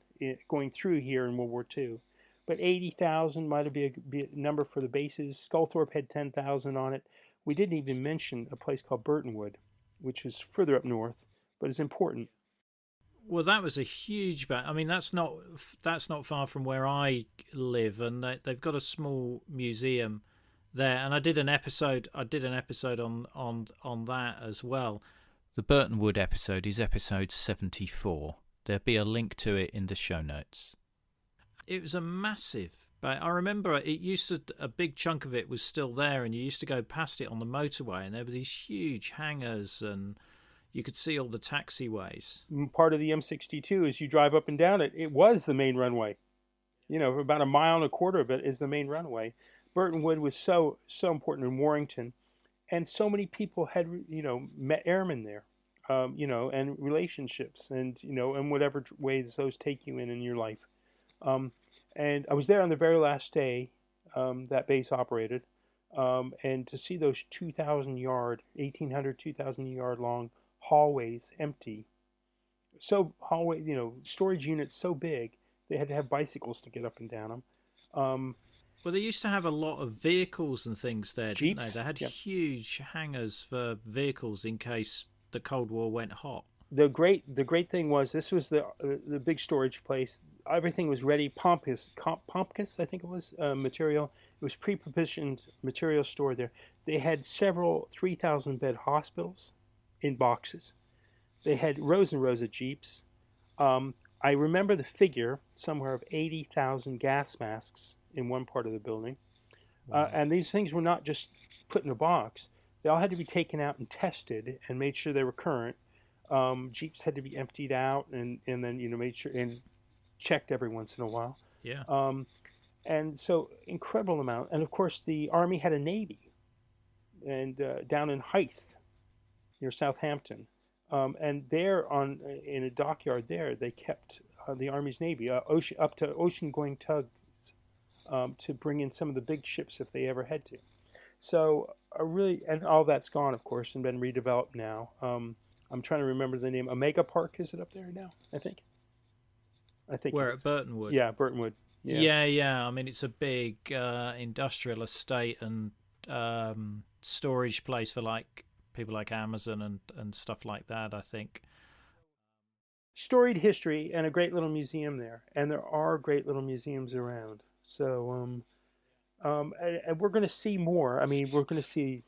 going through here in World War II. But 80,000 might be a number for the bases. Sculthorpe had 10,000 on it. We didn't even mention a place called Burtonwood, which is further up north, but it's important. Well, that was a huge I mean, that's not far from where I live, and they've got a small museum there. And I did an episode on that as well. The Burtonwood episode is episode 74. There'll be a link to it in the show notes. It was a massive, but I remember a big chunk of it was still there, and you used to go past it on the motorway, and there were these huge hangars and, you could see all the taxiways. Part of the M62, as you drive up and down it, it was the main runway. About a mile and a quarter of it is the main runway. Burtonwood was so important in Warrington, and so many people had met airmen there, and relationships, and and whatever ways those take you in your life. And I was there on the very last day that base operated, and to see those 2,000-yard, 1,800, 2,000-yard long hallways empty. So storage units so big, they had to have bicycles to get up and down them. Well, they used to have a lot of vehicles and things there, didn't Jeeps? they? They had huge hangars for vehicles in case the Cold War went hot. The great thing was, this was the big storage place. Everything was ready. Pompous, I think it was, material. It was pre-provisioned material stored there. They had several 3,000-bed hospitals in boxes. They had rows and rows of Jeeps. I remember the figure somewhere of 80,000 gas masks in one part of the building. Wow. And these things were not just put in a box. They all had to be taken out and tested and made sure they were current. Jeeps had to be emptied out and then made sure and checked every once in a while. Yeah. And so incredible amount. And of course the Army had a Navy, and down in Hythe near Southampton. And there in a dockyard there, they kept the Army's Navy up to ocean-going tugs to bring in some of the big ships if they ever had to. So and all that's gone, of course, and been redeveloped now. I'm trying to remember the name. Omega Park, is it up there now? I think. Where at Burtonwood? Yeah, Burtonwood. Yeah. I mean, it's a big industrial estate and storage place for people like Amazon and stuff like that, I think. Storied history and a great little museum there, and there are great little museums around. So, and we're going to see more. I mean, we're going to see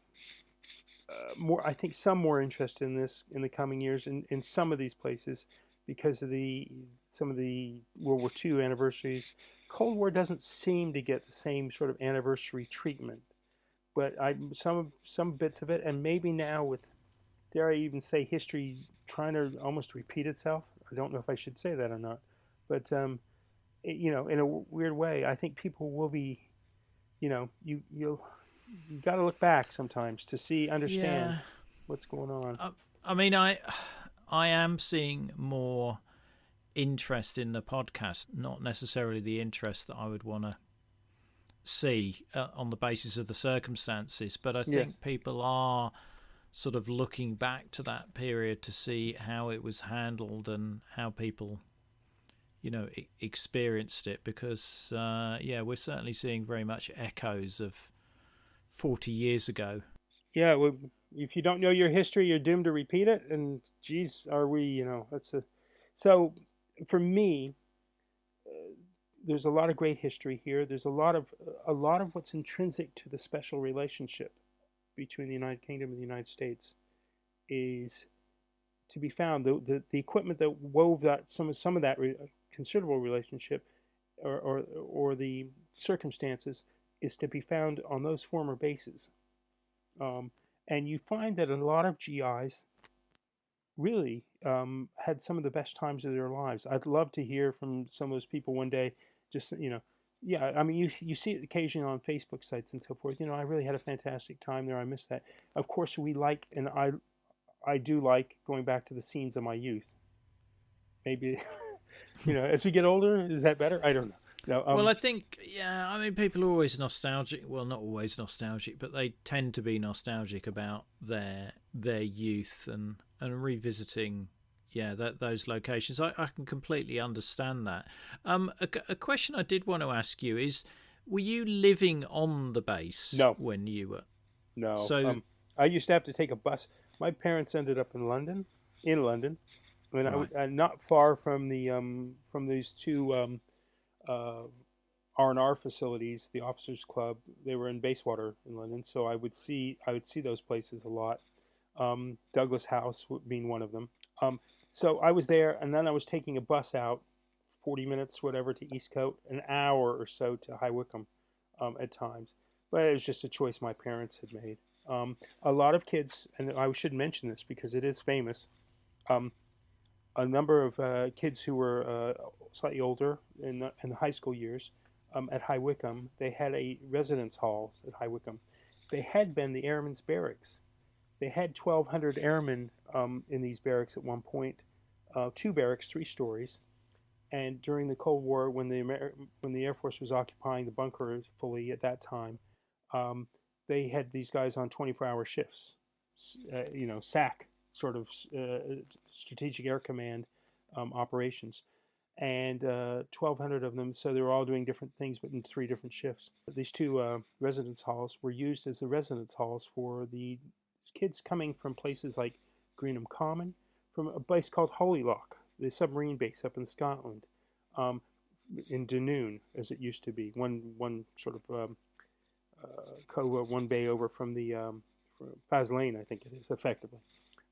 more. I think some more interest in this in the coming years in some of these places because of some of the World War II anniversaries. Cold War doesn't seem to get the same sort of anniversary treatment, but some bits of it, and maybe now with, dare I even say, history trying to almost repeat itself. I don't know if I should say that or not, but in a weird way, I think people will be, you got to look back sometimes to understand what's going on. I mean, I am seeing more interest in the podcast, not necessarily the interest that I would want to see on the basis of the circumstances, but I think people are sort of looking back to that period to see how it was handled and how people experienced it, because we're certainly seeing very much echoes of 40 years ago. Yeah, well, if you don't know your history, you're doomed to repeat it, and geez, are we, so for me, there's a lot of great history here. There's a lot of what's intrinsic to the special relationship between the United Kingdom and the United States is to be found. The equipment that wove that some of that considerable relationship, or the circumstances, is to be found on those former bases. And you find that a lot of GIs really had some of the best times of their lives. I'd love to hear from some of those people one day. Just I mean, you see it occasionally on Facebook sites and so forth. I really had a fantastic time there. I miss that. Of course, and I do like going back to the scenes of my youth. Maybe, as we get older, is that better? I don't know. No, well, I think, I mean, people are always nostalgic. Well, not always nostalgic, but they tend to be nostalgic about their youth and revisiting, those locations. I can completely understand that. A question I did want to ask you is, were you living on the base when you were? No. So I used to have to take a bus. My parents ended up in London, and right. I not far from from these two R&R facilities, the Officers Club. They were in Bayswater in London, so I would see those places a lot. Douglas House being one of them. So I was there, and then I was taking a bus out, 40 minutes, whatever, to Eastcote, an hour or so to High Wycombe at times. But it was just a choice my parents had made. A lot of kids, and I should mention this because it is famous. Um, a number of kids who were slightly older in the high school years at High Wycombe, they had a residence halls at High Wycombe. They had been the airmen's barracks. They had 1,200 airmen in these barracks at one point, two barracks, 3 stories. And during the Cold War, when the Air Force was occupying the bunkers fully at that time, um, they had these guys on 24-hour shifts, SAC sort of strategic air command operations, and 1,200 of them. So they were all doing different things, but in 3 different shifts. These two residence halls were used as the residence halls for the kids coming from places like Greenham Common, from a place called Holyloch, the submarine base up in Scotland, um, in Dunoon, as it used to be, one sort of one bay over from the Faslane, I think it is, effectively,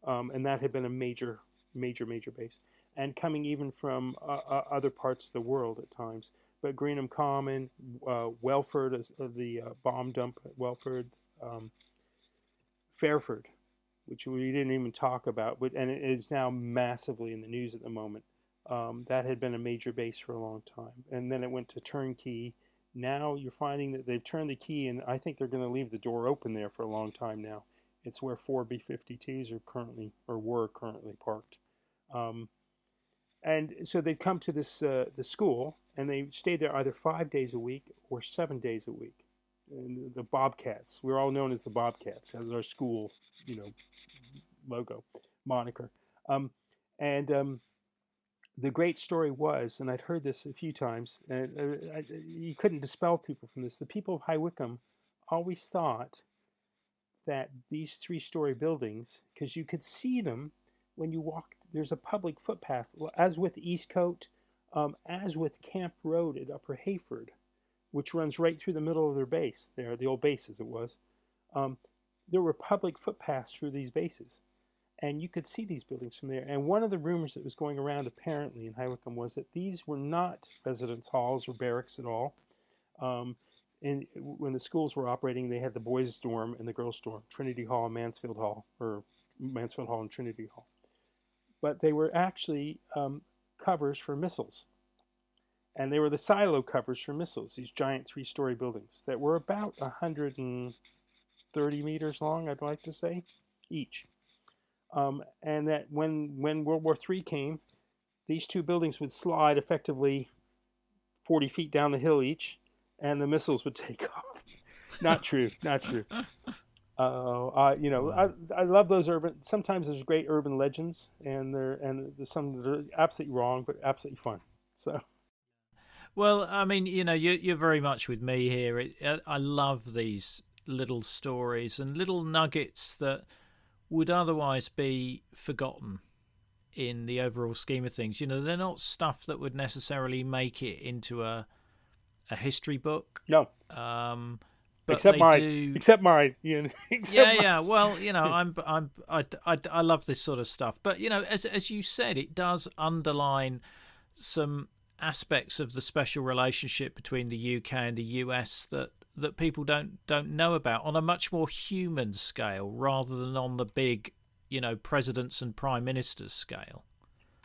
and that had been a major base, and coming even from other parts of the world at times. But Greenham Common, Welford, the bomb dump at Welford, Fairford, which we didn't even talk about, and it is now massively in the news at the moment. That had been a major base for a long time, and then it went to turnkey. Now you're finding that they've turned the key, and I think they're going to leave the door open there for a long time now. It's where 4 B-52s were currently parked. And so they'd come to the school, and they stayed there either 5 days a week or 7 days a week. And the Bobcats, we're all known as the Bobcats, as our school, logo, moniker. And the great story was, and I'd heard this a few times, and you couldn't dispel people from this. The people of High Wycombe always thought that these 3-story buildings, because you could see them when you walked, there's a public footpath, as with Eastcote, as with Camp Road at Upper Heyford, which runs right through the middle of their base there, the old base as it was. There were public footpaths through these bases, and you could see these buildings from there. And one of the rumors that was going around apparently in High Wycombe was that these were not residence halls or barracks at all. And when the schools were operating, they had the boys' dorm and the girls' dorm, Trinity Hall and Mansfield Hall, or Mansfield Hall and Trinity Hall. But they were actually covers for missiles. And they were the silo covers for missiles, these giant 3-story buildings that were about 130 meters long, I'd like to say, each. And that when World War III came, these 2 buildings would slide effectively 40 feet down the hill each, and the missiles would take off. Not true, not true. I love those urban. Sometimes there's great urban legends, and there's some that are absolutely wrong, but absolutely fun. So. Well, I mean, you're very much with me here. I love these little stories and little nuggets that would otherwise be forgotten in the overall scheme of things. They're not stuff that would necessarily make it into a history book. No. But except mine. Do... Except mine. Yeah. Well, I love this sort of stuff. But as you said, it does underline some aspects of the special relationship between the UK and the US that people don't know about on a much more human scale rather than on the big, presidents and prime ministers scale.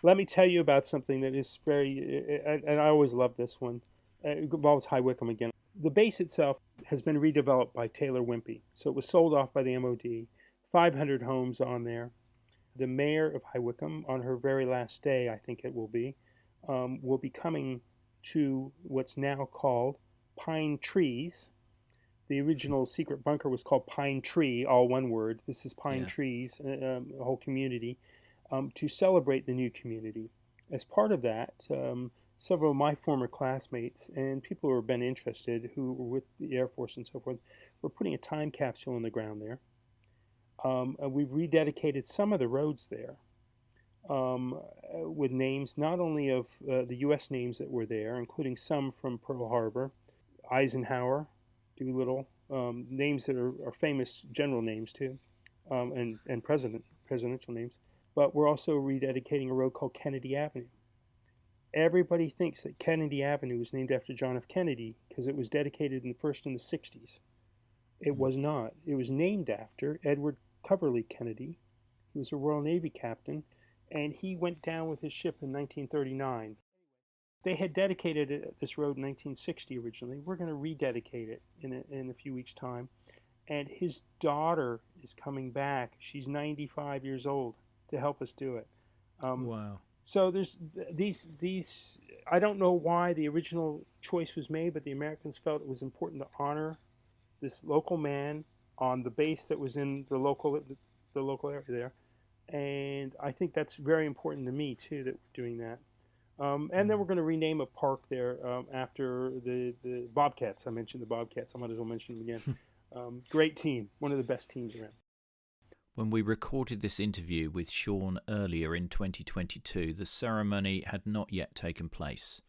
Let me tell you about something that is very, and I always love this one. It involves High Wycombe again. The base itself has been redeveloped by Taylor Wimpey, so it was sold off by the MOD. 500 homes on there. The mayor of High Wycombe, on her very last day, I think it will be coming to what's now called Pine Trees. The original secret bunker was called Pine Tree, all one word. This is Pine Trees, a whole community, to celebrate the new community. As part of that, several of my former classmates and people who have been interested, who were with the Air Force and so forth, were putting a time capsule in the ground there. We've rededicated some of the roads there. With names not only of the U.S. names that were there, including some from Pearl Harbor, Eisenhower, Doolittle, names that are famous general names too, and presidential names. But we're also rededicating a road called Kennedy Avenue. Everybody thinks that Kennedy Avenue was named after John F. Kennedy because it was dedicated first in the 60s. It was not. It was named after Edward Coverley Kennedy. He was a Royal Navy captain, and he went down with his ship in 1939. They had dedicated this road in 1960 originally. We're going to rededicate it in a few weeks' time. And his daughter is coming back. She's 95 years old to help us do it. Wow. So there's these. I don't know why the original choice was made, but the Americans felt it was important to honor this local man on the base that was in the local area there, and I think that's very important to me too that we're doing that. And then we're going to rename a park there after the Bobcats. I mentioned the Bobcats. I might as well mention them again. Great team, one of the best teams around. When we recorded this interview with Sean earlier in 2022, the ceremony had not yet taken place.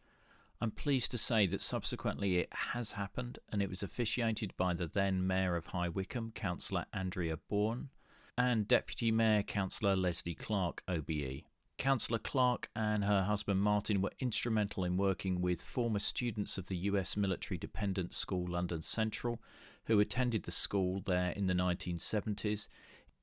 I'm pleased to say that subsequently it has happened, and it was officiated by the then Mayor of High Wycombe, Councillor Andrea Bourne, and Deputy Mayor Councillor Leslie Clark, OBE. Councillor Clark and her husband Martin were instrumental in working with former students of the US Military Dependent School London Central, who attended the school there in the 1970s,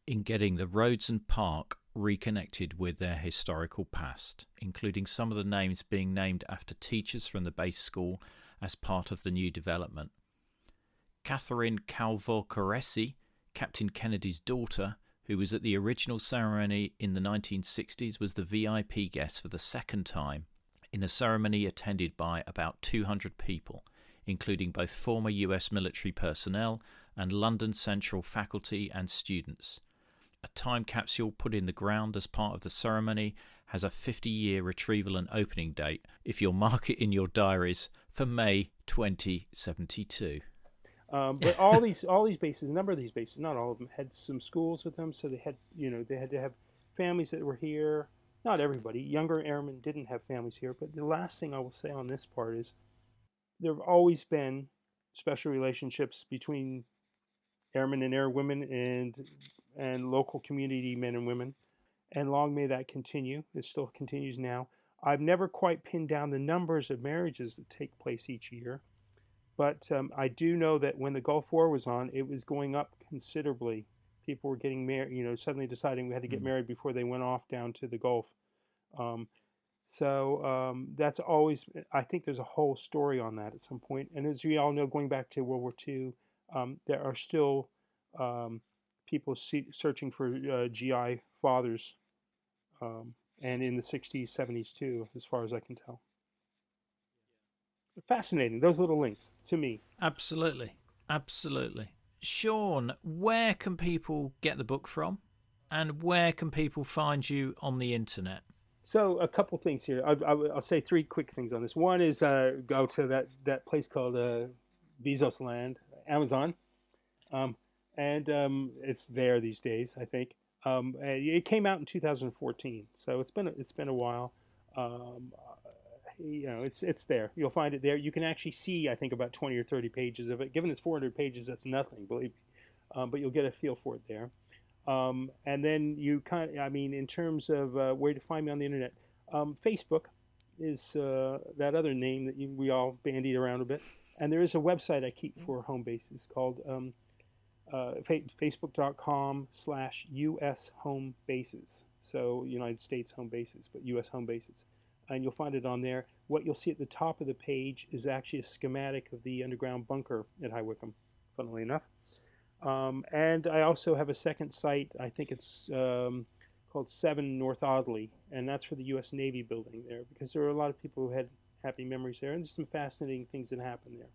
in getting the roads and park reconnected with their historical past, including some of the names being named after teachers from the base school as part of the new development. Catherine Calvo-Coresi, Captain Kennedy's daughter, who was at the original ceremony in the 1960s, was the VIP guest for the second time in a ceremony attended by about 200 people, including both former US military personnel and London Central faculty and students. A time capsule put in the ground as part of the ceremony has a 50-year retrieval and opening date, if you'll mark it in your diaries, for May 2072. But all these bases, a number of these bases, not all of them, had some schools with them, so they had to have families that were here. Not everybody. Younger airmen didn't have families here. But the last thing I will say on this part is there have always been special relationships between airmen and airwomen and local community men and women, and long may that continue. It still continues now. I've never quite pinned down the numbers of marriages that take place each year, but I do know that when the Gulf War was on, it was going up considerably. People were getting married, suddenly deciding we had to get married before they went off down to the Gulf. That's always, I think there's a whole story on that at some point. And as we all know, going back to World War II, there are still people searching for GI fathers, and in the 60s, 70s too, as far as I can tell. Fascinating, those little links to me. Absolutely. Sean, where can people get the book from, and where can people find you on the internet? So a couple things here. I'll say three quick things on this. One is go to that place called Bezos Land, Amazon. And it's there these days, I think. It came out in 2014, so it's been a while. It's there. You'll find it there. You can actually see, I think, about 20 or 30 pages of it. Given it's 400 pages, that's nothing, believe me. But you'll get a feel for it there. And then in terms of where to find me on the internet, Facebook is that other name that we all bandied around a bit. And there is a website I keep for home bases called facebook.com/US home bases. So United States home bases, but US home bases. And you'll find it on there. What you'll see at the top of the page is actually a schematic of the underground bunker at High Wycombe, funnily enough. And I also have a second site, I think it's called 7 North Audley, and that's for the U.S. Navy building there, because there are a lot of people who had happy memories there, and there's some fascinating things that happen there.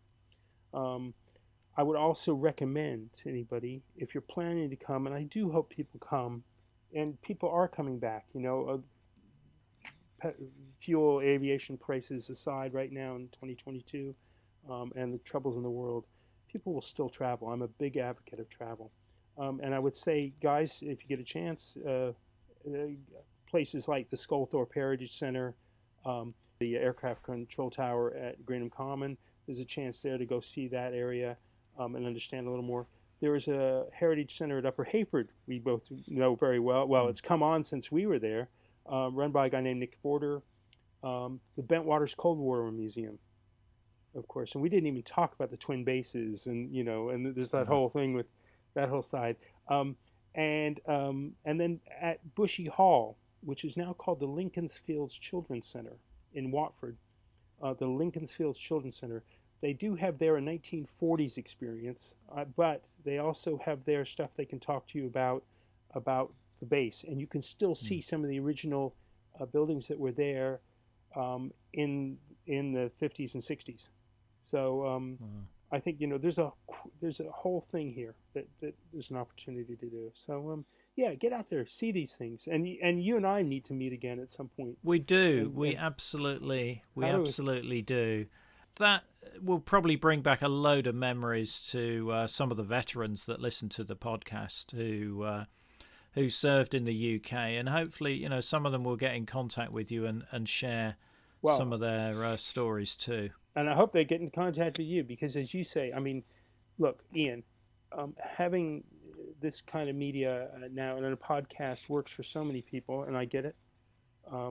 I would also recommend to anybody, if you're planning to come, and I do hope people come, and people are coming back, fuel aviation prices aside right now in 2022, and the troubles in the world, people will still travel. I'm a big advocate of travel. And I would say, guys, if you get a chance, places like the Sculthorpe Heritage Center, the aircraft control tower at Greenham Common, there's a chance there to go see that area and understand a little more. There is a heritage center at Upper Heyford we both know very well. Well, it's come on since we were there, run by a guy named Nick Porter. The Bentwaters Cold War Museum. of course, and we didn't even talk about the twin bases, and and there's that whole thing with that whole side. And then at Bushy Hall, which is now called the Lincoln's Fields Children's Center in Watford, the Lincoln's Fields Children's Center. They do have their 1940s experience, but they also have their stuff they can talk to you about the base, and you can still see some of the original buildings that were there in the 50s and 60s. So I think there's a whole thing here that there's an opportunity to do. So yeah, get out there, see these things, and you and I need to meet again at some point. We do. We absolutely do. That will probably bring back a load of memories to some of the veterans that listen to the podcast who served in the UK, and hopefully, some of them will get in contact with you and share some of their stories too. And I hope they get in contact with you, because as you say, I mean, look, Ian, having this kind of media now and a podcast works for so many people, and I get it. For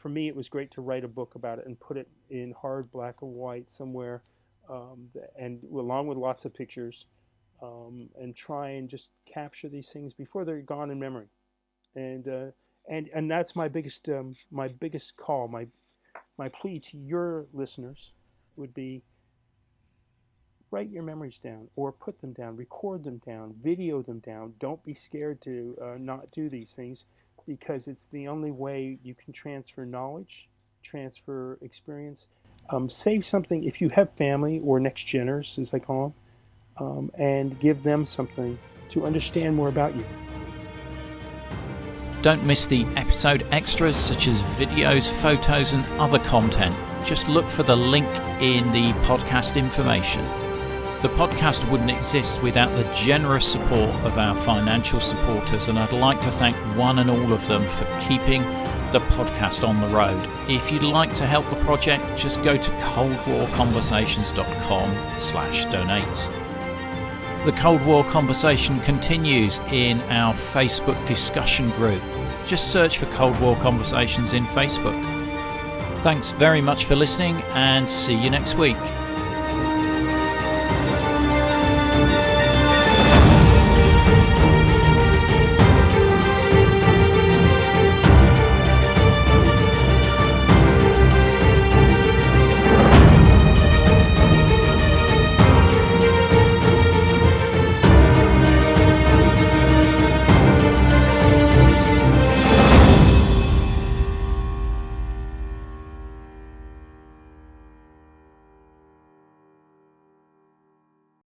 me, it was great to write a book about it and put it in hard black and white somewhere, and along with lots of pictures, and try and just capture these things before they're gone in memory. And that's my biggest call, my plea to your listeners would be: write your memories down, or put them down, record them down, video them down. Don't be scared to not do these things, because it's the only way you can transfer knowledge, transfer experience, save something if you have family or next geners, as I call them, and give them something to understand more about you. Don't miss the episode extras such as videos, photos and other content. Just look for the link in the podcast information. The podcast wouldn't exist without the generous support of our financial supporters, and I'd like to thank one and all of them for keeping the podcast on the road. If you'd like to help the project, just go to coldwarconversations.com/donate. The Cold War conversation continues in our Facebook discussion group. Just search for Cold War Conversations in Facebook. Thanks very much for listening, and see you next week.